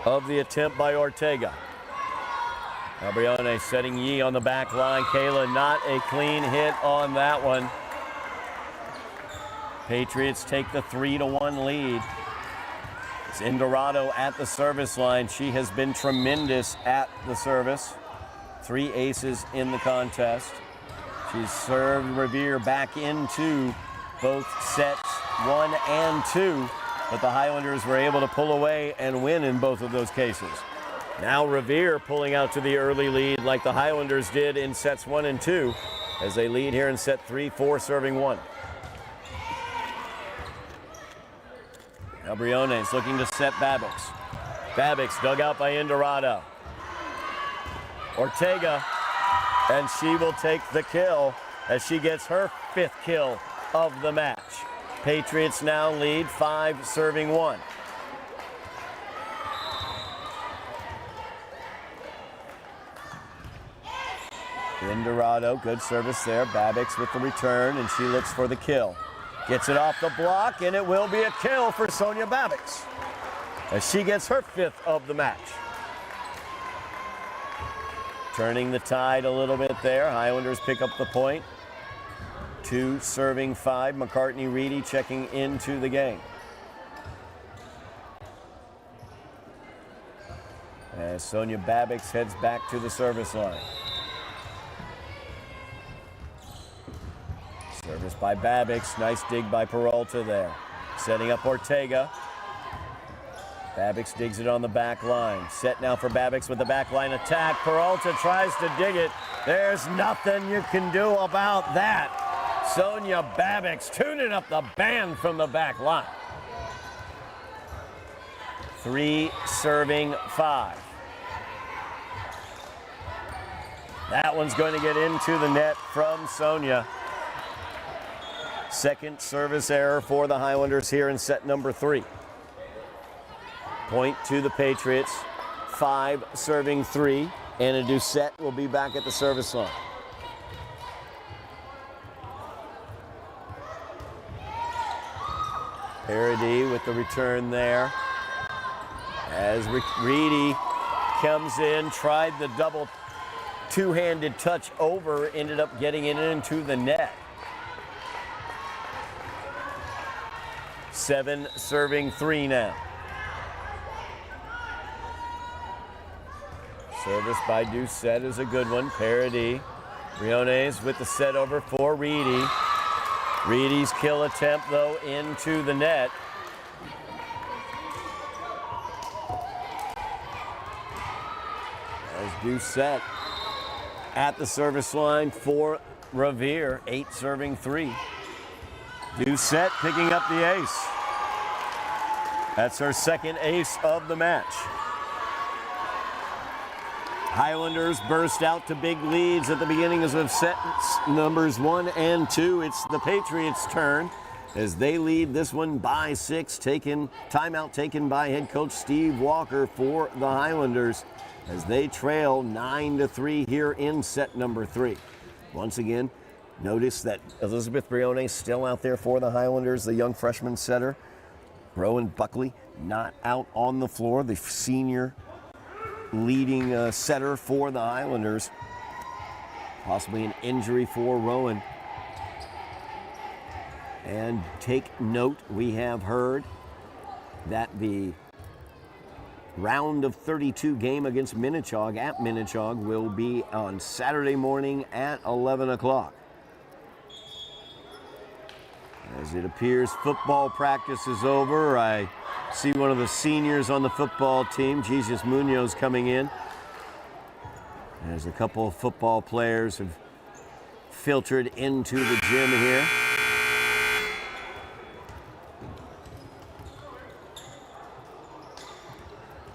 of the attempt by Ortega. Brune setting Yee on the back line. Kayla, not a clean hit on that one. Patriots take the 3-1 lead. It's Indorado at the service line. She has been tremendous at the service. 3 aces in the contest. She's served Revere back into both sets 1 and 2. But the Highlanders were able to pull away and win in both of those cases. Now Revere pulling out to the early lead like the Highlanders did in sets 1 and 2, as they lead here in set 3, 4 serving 1. Now Brune is looking to set Babbix. Babbix dug out by Indorado. Ortega, and she will take the kill as she gets her 5th kill of the match. Patriots now lead 5 serving 1. Indorado, good service there. Babbix with the return, and she looks for the kill. Gets it off the block, and it will be a kill for Sonia Babbix as she gets her 5th of the match. Turning the tide a little bit there. Highlanders pick up the point. 2 serving 5. McCartney Reedy checking into the game. As Sonia Babbix heads back to the service line. Service by Babbix. Nice dig by Peralta there. Setting up Ortega. Babbix digs it on the back line. Set now for Babbix with the back line attack. Peralta tries to dig it. There's nothing you can do about that. Sonia Babbix tuning up the band from the back line. 3 serving 5. That one's going to get into the net from Sonia. Second service error for the Highlanders here in set number 3. Point to the Patriots. 5 serving 3. And Doucette will be back at the service line. Parody with the return there. As Reedy comes in, tried the double two-handed touch over, ended up getting it into the net. 7 serving 3 now. Service by Doucette is a good one. Parody. Briones with the set over for Reedy. Reedy's kill attempt, though, into the net. As Doucette at the service line for Revere. 8 serving 3. Doucette picking up the ace. That's her second ace of the match. Highlanders burst out to big leads at the beginning of set numbers 1 and 2. It's the Patriots' turn as they lead this one by 6. Timeout taken by head coach Steve Walker for the Highlanders as they trail 9-3 here in set number 3. Once again, notice that Elizabeth Brune still out there for the Highlanders, the young freshman setter. Rowan Buckley not out on the floor, the senior leading setter for the Highlanders. Possibly an injury for Rowan. And take note, we have heard that the round of 32 game against Minnechaug at Minnechaug will be on Saturday morning at 11 o'clock. As it appears football practice is over, I see one of the seniors on the football team, Jesus Munoz, coming in. As a couple of football players have filtered into the gym here.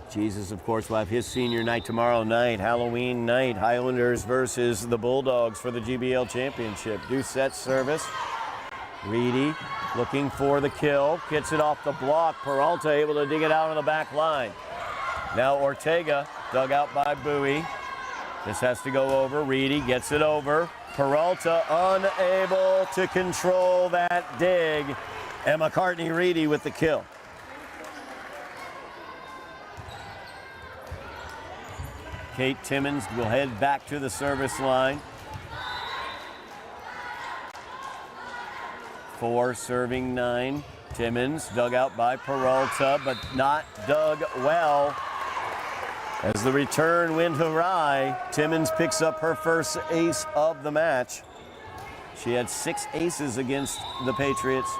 Jesus, of course, will have his senior night tomorrow night, Halloween night. Highlanders versus the Bulldogs for the GBL Championship. Doucette service. Reedy looking for the kill, gets it off the block. Peralta able to dig it out on the back line. Now Ortega dug out by Bowie. This has to go over. Reedy gets it over. Peralta unable to control that dig. And McCartney Reedy with the kill. Kate Timmons will head back to the service line. 4 serving 9. Timmons dug out by Peralta, but not dug well. As the return went awry, Timmons picks up her first ace of the match. She had 6 aces against the Patriots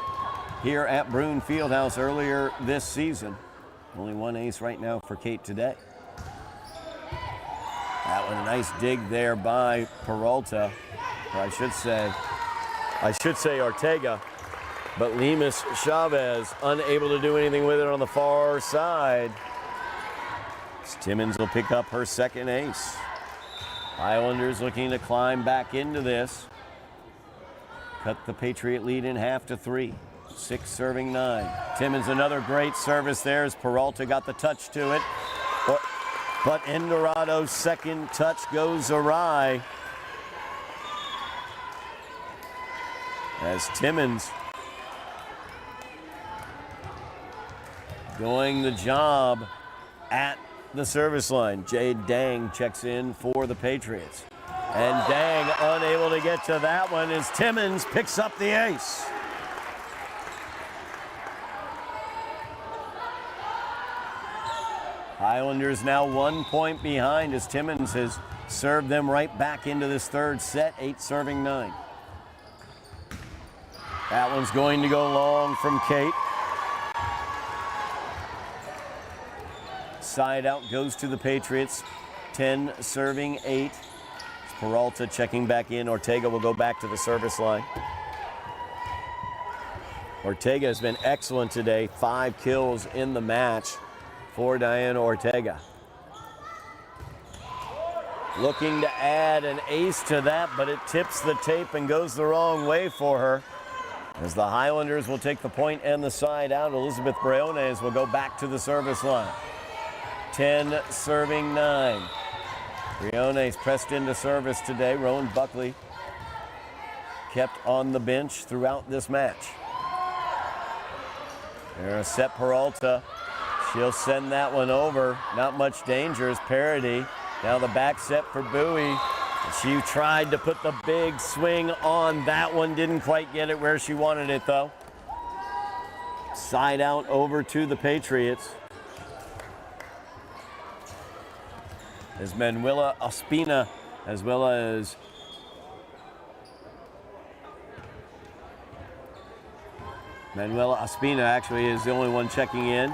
here at Brune Fieldhouse earlier this season. Only 1 ace right now for Kate today. That one, a nice dig there by Peralta, or I should say Ortega, but Lemus Chavez unable to do anything with it on the far side. Timmons will pick up her second ace. Highlanders looking to climb back into this. Cut the Patriot lead in half to 3. 6 serving 9. Timmons another great service there as Peralta got the touch to it. But Endorado's second touch goes awry. As Timmons doing the job at the service line. Jade Dang checks in for the Patriots. And Dang unable to get to that one as Timmons picks up the ace. Highlanders now 1 point behind as Timmons has served them right back into this third set, 8 serving 9. That one's going to go long from Kate. Side out goes to the Patriots, 10 serving 8. Peralta checking back in. Ortega will go back to the service line. Ortega has been excellent today, 5 kills in the match for Diana Ortega. Looking to add an ace to that, but it tips the tape and goes the wrong way for her. As the Highlanders will take the point and the side out, Elizabeth Briones will go back to the service line. 10 serving 9. Briones pressed into service today. Rowan Buckley kept on the bench throughout this match. There's Set Peralta. She'll send that one over. Not much danger as Parody. Now the back set for Bowie. She tried to put the big swing on that one. Didn't quite get it where she wanted it though. Side out over to the Patriots. As Manuela Ospina, as well as Manuela Ospina actually is the only one checking in.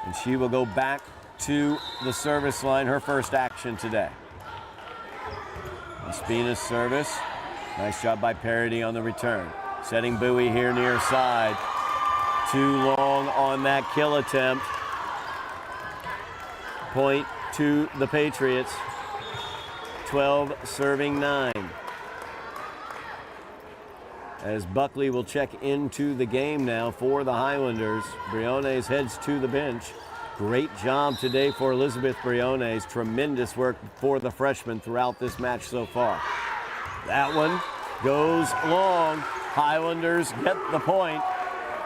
And she will go back to the service line, her first action today. Ospina's service. Nice job by Parody on the return. Setting Bowie here near side. Too long on that kill attempt. Point to the Patriots. 12 serving 9. As Buckley will check into the game now for the Highlanders. Briones heads to the bench. Great job today for Elizabeth Briones. Tremendous work for the freshman throughout this match so far. That one goes long. Highlanders get the point.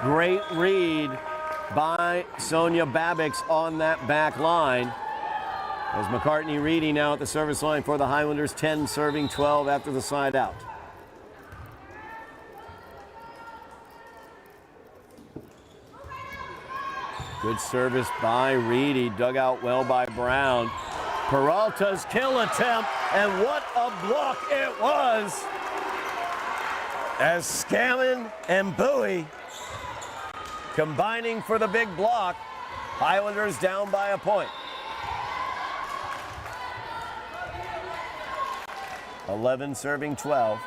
Great read by Sonia Babix on that back line. As McCartney Reedy now at the service line for the Highlanders. 10 serving 12 after the side out. Good service by Reedy, dug out well by Brown. Peralta's kill attempt, and what a block it was! As Scammon and Bowie combining for the big block. Highlanders down by a point. 11 serving 12.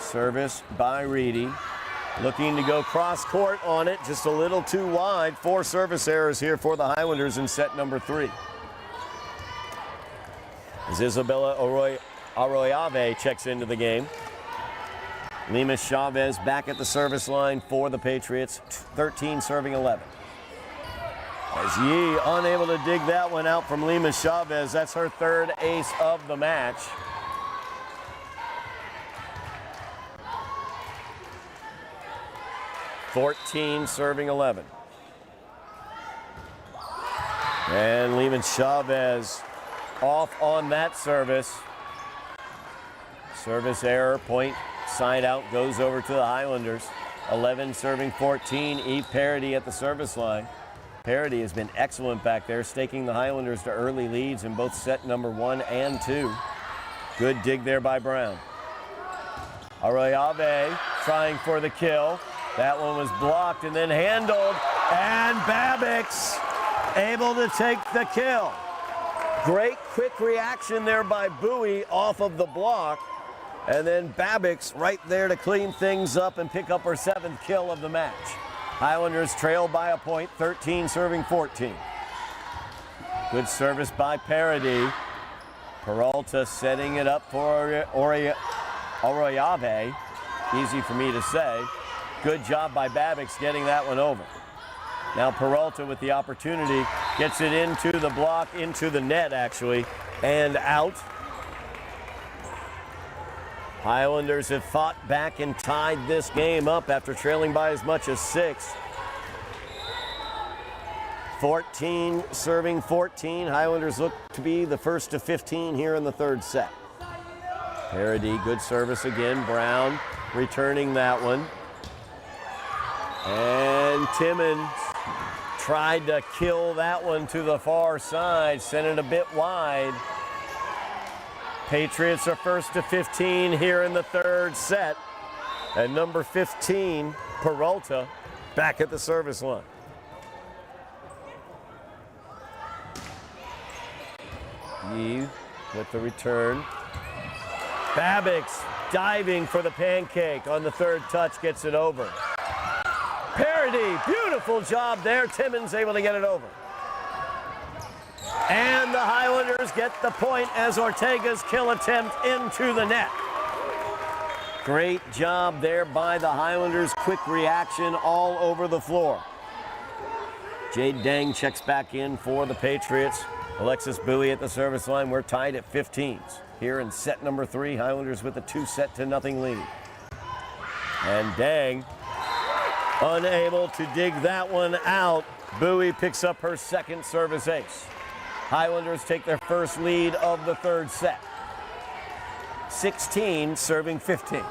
Service by Reedy. Looking to go cross court on it, just a little too wide. 4 service errors here for the Highlanders in set number 3. As Isabella Arroyave checks into the game. Lima Chavez back at the service line for the Patriots, 13 serving 11. As Yee unable to dig that one out from Lima Chavez. That's her 3rd ace of the match. (14 serving 11). And Lehman Chavez off on that service. Service error, point, side out, goes over to the Highlanders. 11 serving 14. Eve Parody at the service line. Parody has been excellent back there, staking the Highlanders to early leads in both set number 1 and 2. Good dig there by Brown. Arroyave trying for the kill. That one was blocked and then handled, and Babix able to take the kill. Great quick reaction there by Bowie off of the block, and then Babix right there to clean things up and pick up her 7th kill of the match. Highlanders trail by a point, 13 serving 14. Good service by Parody. Peralta setting it up for Arroyave. Easy for me to say. Good job by Babix getting that one over. Now Peralta with the opportunity, gets it into the block, into the net actually, and out. Highlanders have fought back and tied this game up after trailing by as much as 6. 14 serving 14. Highlanders look to be the first to 15 here in the 3rd set. Parody, good service again. Brown returning that one. And Timmons tried to kill that one to the far side, sent it a bit wide. Patriots are first to 15 here in the 3rd set. And number 15, Peralta, back at the service line. Yee with the return. Babix diving for the pancake on the 3rd touch, gets it over. Parody, beautiful job there. Timmons able to get it over. And the Highlanders get the point as Ortega's kill attempt into the net. Great job there by the Highlanders. Quick reaction all over the floor. Jade Dang checks back in for the Patriots. Alexis Bowie at the service line. We're tied at 15s. Here in set number 3, Highlanders with a 2-0 lead. And Dang unable to dig that one out. Bowie picks up her second service ace. Highlanders take their first lead of the third set. 16 serving 15.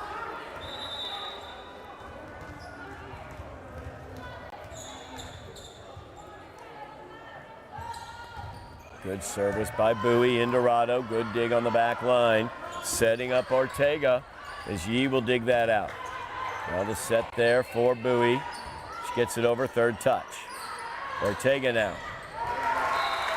Good service by Bowie in Dorado. Good dig on the back line. Setting up Ortega as Yee will dig that out. Now the set there for Bowie. She gets it over, third touch. Ortega now.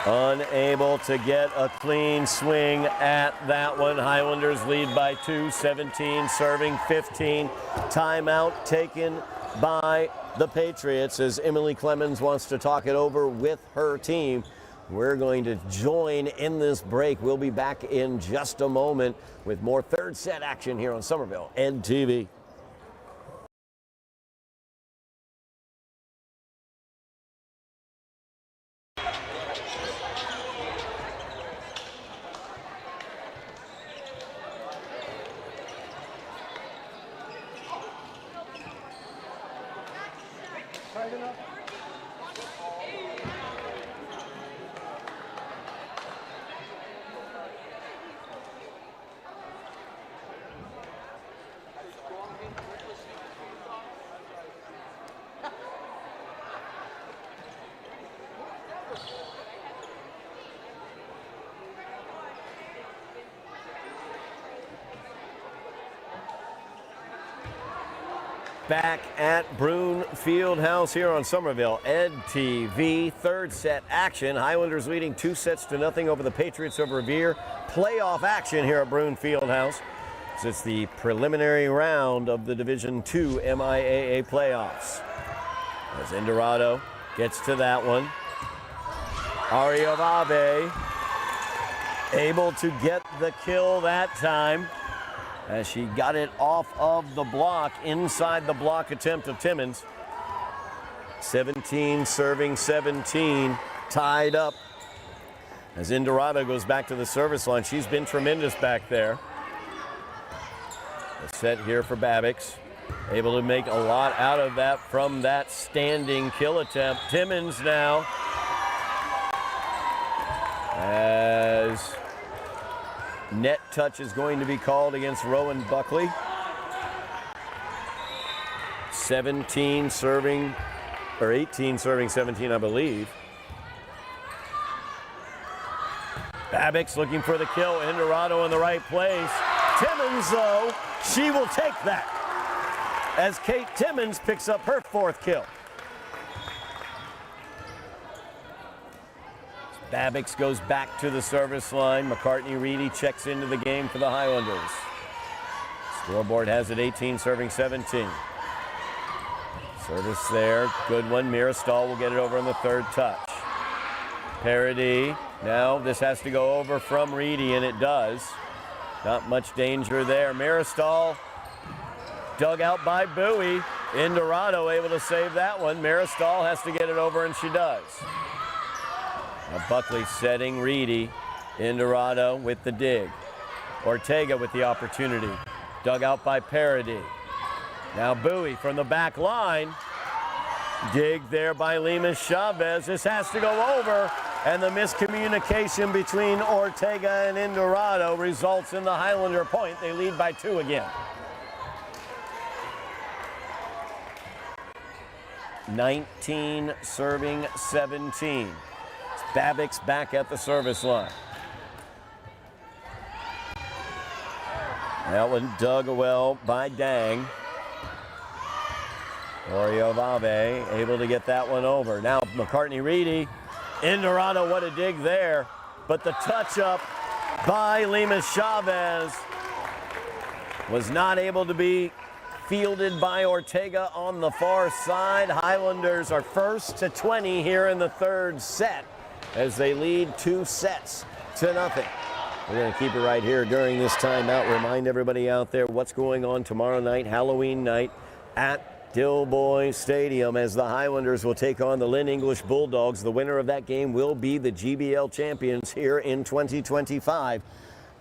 Unable to get a clean swing at that one. Highlanders lead by 2, 17 serving 15. Timeout taken by the Patriots as Emily Clemens wants to talk it over with her team. We're going to join in this break. We'll be back in just a moment with more third set action here on Somerville Ed TV. Back at Brune Fieldhouse here on Somerville Ed TV. Third set action. Highlanders leading 2-0 over the Patriots of Revere. Playoff action here at Brune Fieldhouse. It's the preliminary round of the Division II MIAA playoffs. As Indorado gets to that one. Ariavave able to get the kill that time, as she got it off of the block, inside the block attempt of Timmons. 17 serving 17, tied up. As Indorado goes back to the service line, she's been tremendous back there. A set here for Babbix. Able to make a lot out of that from that standing kill attempt. Timmons now. As net touch is going to be called against Rowan Buckley. 17 serving, or 18 serving 17, I believe. Babbix looking for the kill. Indorado in the right place. Timmons, though, she will take that, as Kate Timmons picks up her fourth kill. Babbix goes back to the service line. McCartney-Reedy checks into the game for the Highlanders. Scoreboard has it 18 serving 17. Service there, good one. Mirastall will get it over on the third touch. Parody, now this has to go over from Reedy, and it does. Not much danger there. Mirastall dug out by Bowie. Indorado able to save that one. Mirastall has to get it over, and she does. Now Buckley setting Reedy. Indorado with the dig. Ortega with the opportunity. Dug out by Parody. Now Bowie from the back line. Dig there by Lima Chavez. This has to go over, and the miscommunication between Ortega and Indorado results in the Highlander point. They lead by 2 again. 19 serving 17. Babbix back at the service line. That one dug well by Dang. Oriovave able to get that one over. Now McCartney-Reedy. Indorado, what a dig there. But the touch up by Lima Chavez was not able to be fielded by Ortega on the far side. Highlanders are first to 20 here in the third set, as they lead 2-0. We're going to keep it right here during this timeout. Remind everybody out there what's going on tomorrow night, Halloween night, at Dilboy Stadium, as the Highlanders will take on the Lynn English Bulldogs. The winner of that game will be the GBL champions here in 2025,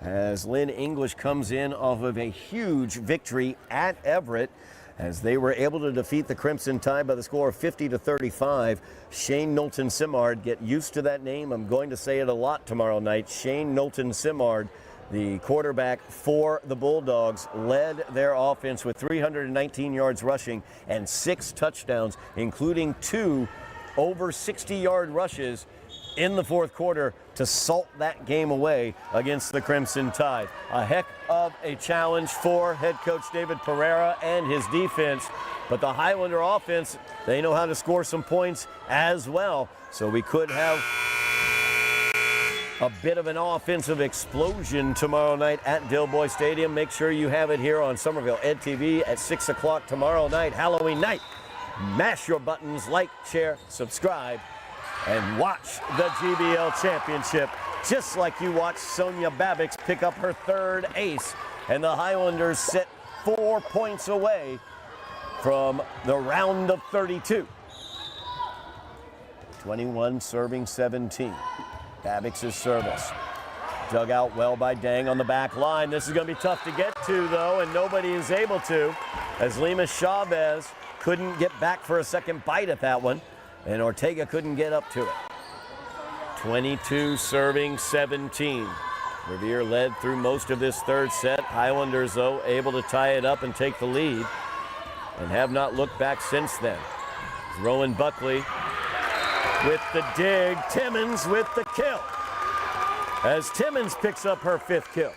as Lynn English comes in off of a huge victory at Everett, as they were able to defeat the Crimson Tide by the score of 50-35. Shane Knowlton Simard, get used to that name. I'm going to say it a lot tomorrow night. Shane Knowlton Simard, the quarterback for the Bulldogs, led their offense with 319 yards rushing and 6 touchdowns, including 2 over 60-yard rushes in the fourth quarter to salt that game away against the Crimson Tide. A heck of a challenge for head coach David Pereira and his defense, but the Highlander offense, they know how to score some points as well, so we could have a bit of an offensive explosion tomorrow night at Dilboy Stadium. Make sure you have it here on Somerville Ed TV at 6 o'clock tomorrow night, Halloween night. Mash your buttons, like, share, subscribe, and watch the GBL championship, just like you watched Sonia Babix pick up her 3rd ace, and the Highlanders sit 4 points away from the round of 32. 21 serving 17. Babix's service. Dug out well by Dang on the back line. This is going to be tough to get to, though, and nobody is able to, as Lima Chavez couldn't get back for a second bite at that one, and Ortega couldn't get up to it. 22 serving 17. Revere led through most of this 3rd set. Highlanders, though, able to tie it up and take the lead, and have not looked back since then. Rowan Buckley with the dig. Timmons with the kill, as Timmons picks up her 5th kill.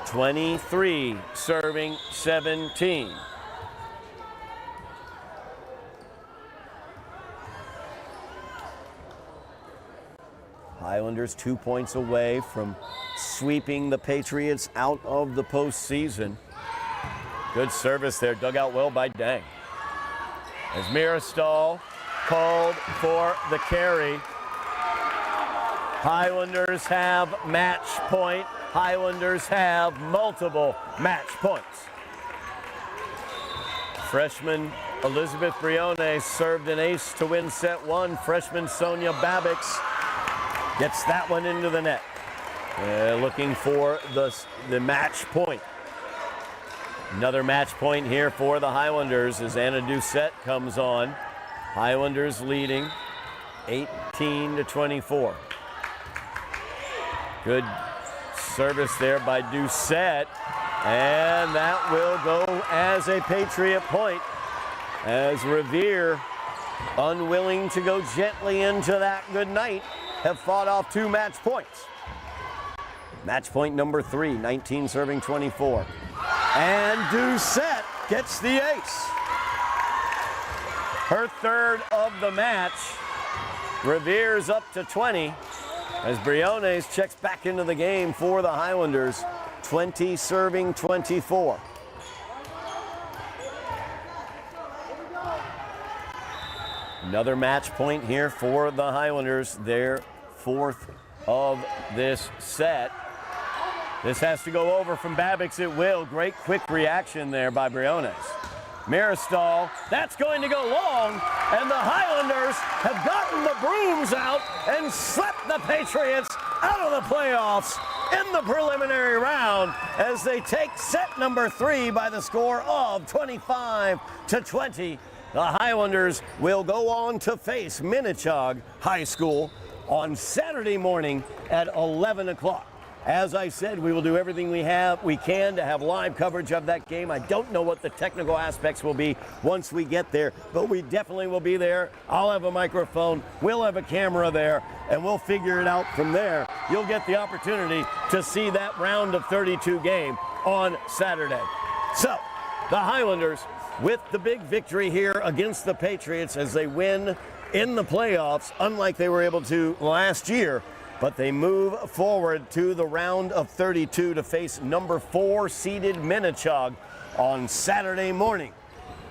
23 serving 17. Highlanders 2 points away from sweeping the Patriots out of the postseason. Good service there, dug out well by Dang. As Mirastal called for the carry. Highlanders have match point. Highlanders have multiple match points. Freshman Elizabeth Brune served an ace to win set 1. Freshman Sonia Babix gets that one into the net. Looking for the match point. Another match point here for the Highlanders as Anna Doucette comes on. Highlanders leading 18-24. Good service there by Doucette, and that will go as a Patriot point, as Revere, unwilling to go gently into that good night, have fought off 2 match points. Match point number 3, 19 serving 24. And Doucette gets the ace. Her 3rd of the match. Revere's up to 20, as Briones checks back into the game for the Highlanders. 20 serving 24. Another match point here for the Highlanders, their 4th of this set. This has to go over from Babix. It will. Great quick reaction there by Briones. Mirastal, that's going to go long, and the Highlanders have gotten the brooms out and swept the Patriots out of the playoffs in the preliminary round, as they take set number 3 by the score of 25-20. The Highlanders will go on to face Minnechaug High School on Saturday morning at 11 o'clock. As I said, we will do everything we can to have live coverage of that game. I don't know what the technical aspects will be once we get there, but we definitely will be there. I'll have a microphone, we'll have a camera there, and we'll figure it out from there. You'll get the opportunity to see that round of 32 game on Saturday. So, the Highlanders with the big victory here against the Patriots as they win in the playoffs, unlike they were able to last year. But they move forward to the round of 32 to face number 4 seeded Minnechaug on Saturday morning.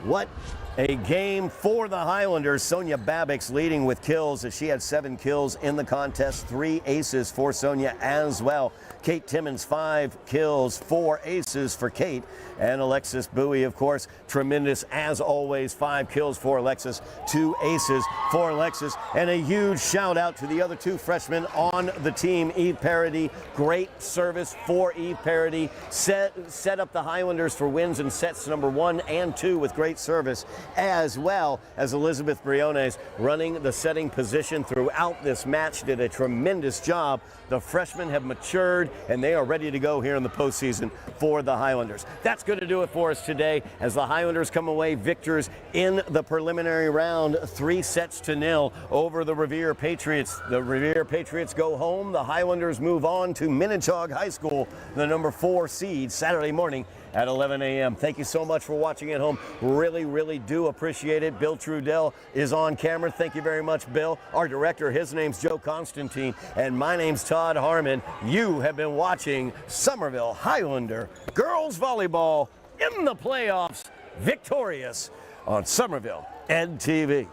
What A game for the Highlanders. Sonia Babbick's leading with kills as she had 7 kills in the contest. 3 aces for Sonia as well. Kate Timmons, 5 kills, 4 aces for Kate. And Alexis Bowie, of course, tremendous as always. 5 kills for Alexis, 2 aces for Alexis. And a huge shout out to the other 2 freshmen on the team. Eve Parody, great service for Eve Parody. Set up the Highlanders for wins in sets number 1 and 2 with great service, as well as Elizabeth Briones running the setting position throughout this match. Did a tremendous job. The freshmen have matured and they are ready to go here in the postseason for the Highlanders. That's going to do it for us today as the Highlanders come away victors in the preliminary round, 3-0 over the Revere Patriots. The Revere Patriots go home. The Highlanders move on to Minnetonka High School, the number 4 seed, Saturday morning at 11 a.m. Thank you so much for watching at home. Really do appreciate it. Bill Trudell is on camera. Thank you very much, Bill. Our director, his name's Joe Constantine, and my name's Todd Harmon. You have been watching Somerville Highlander girls volleyball in the playoffs, victorious on Somerville Ed TV.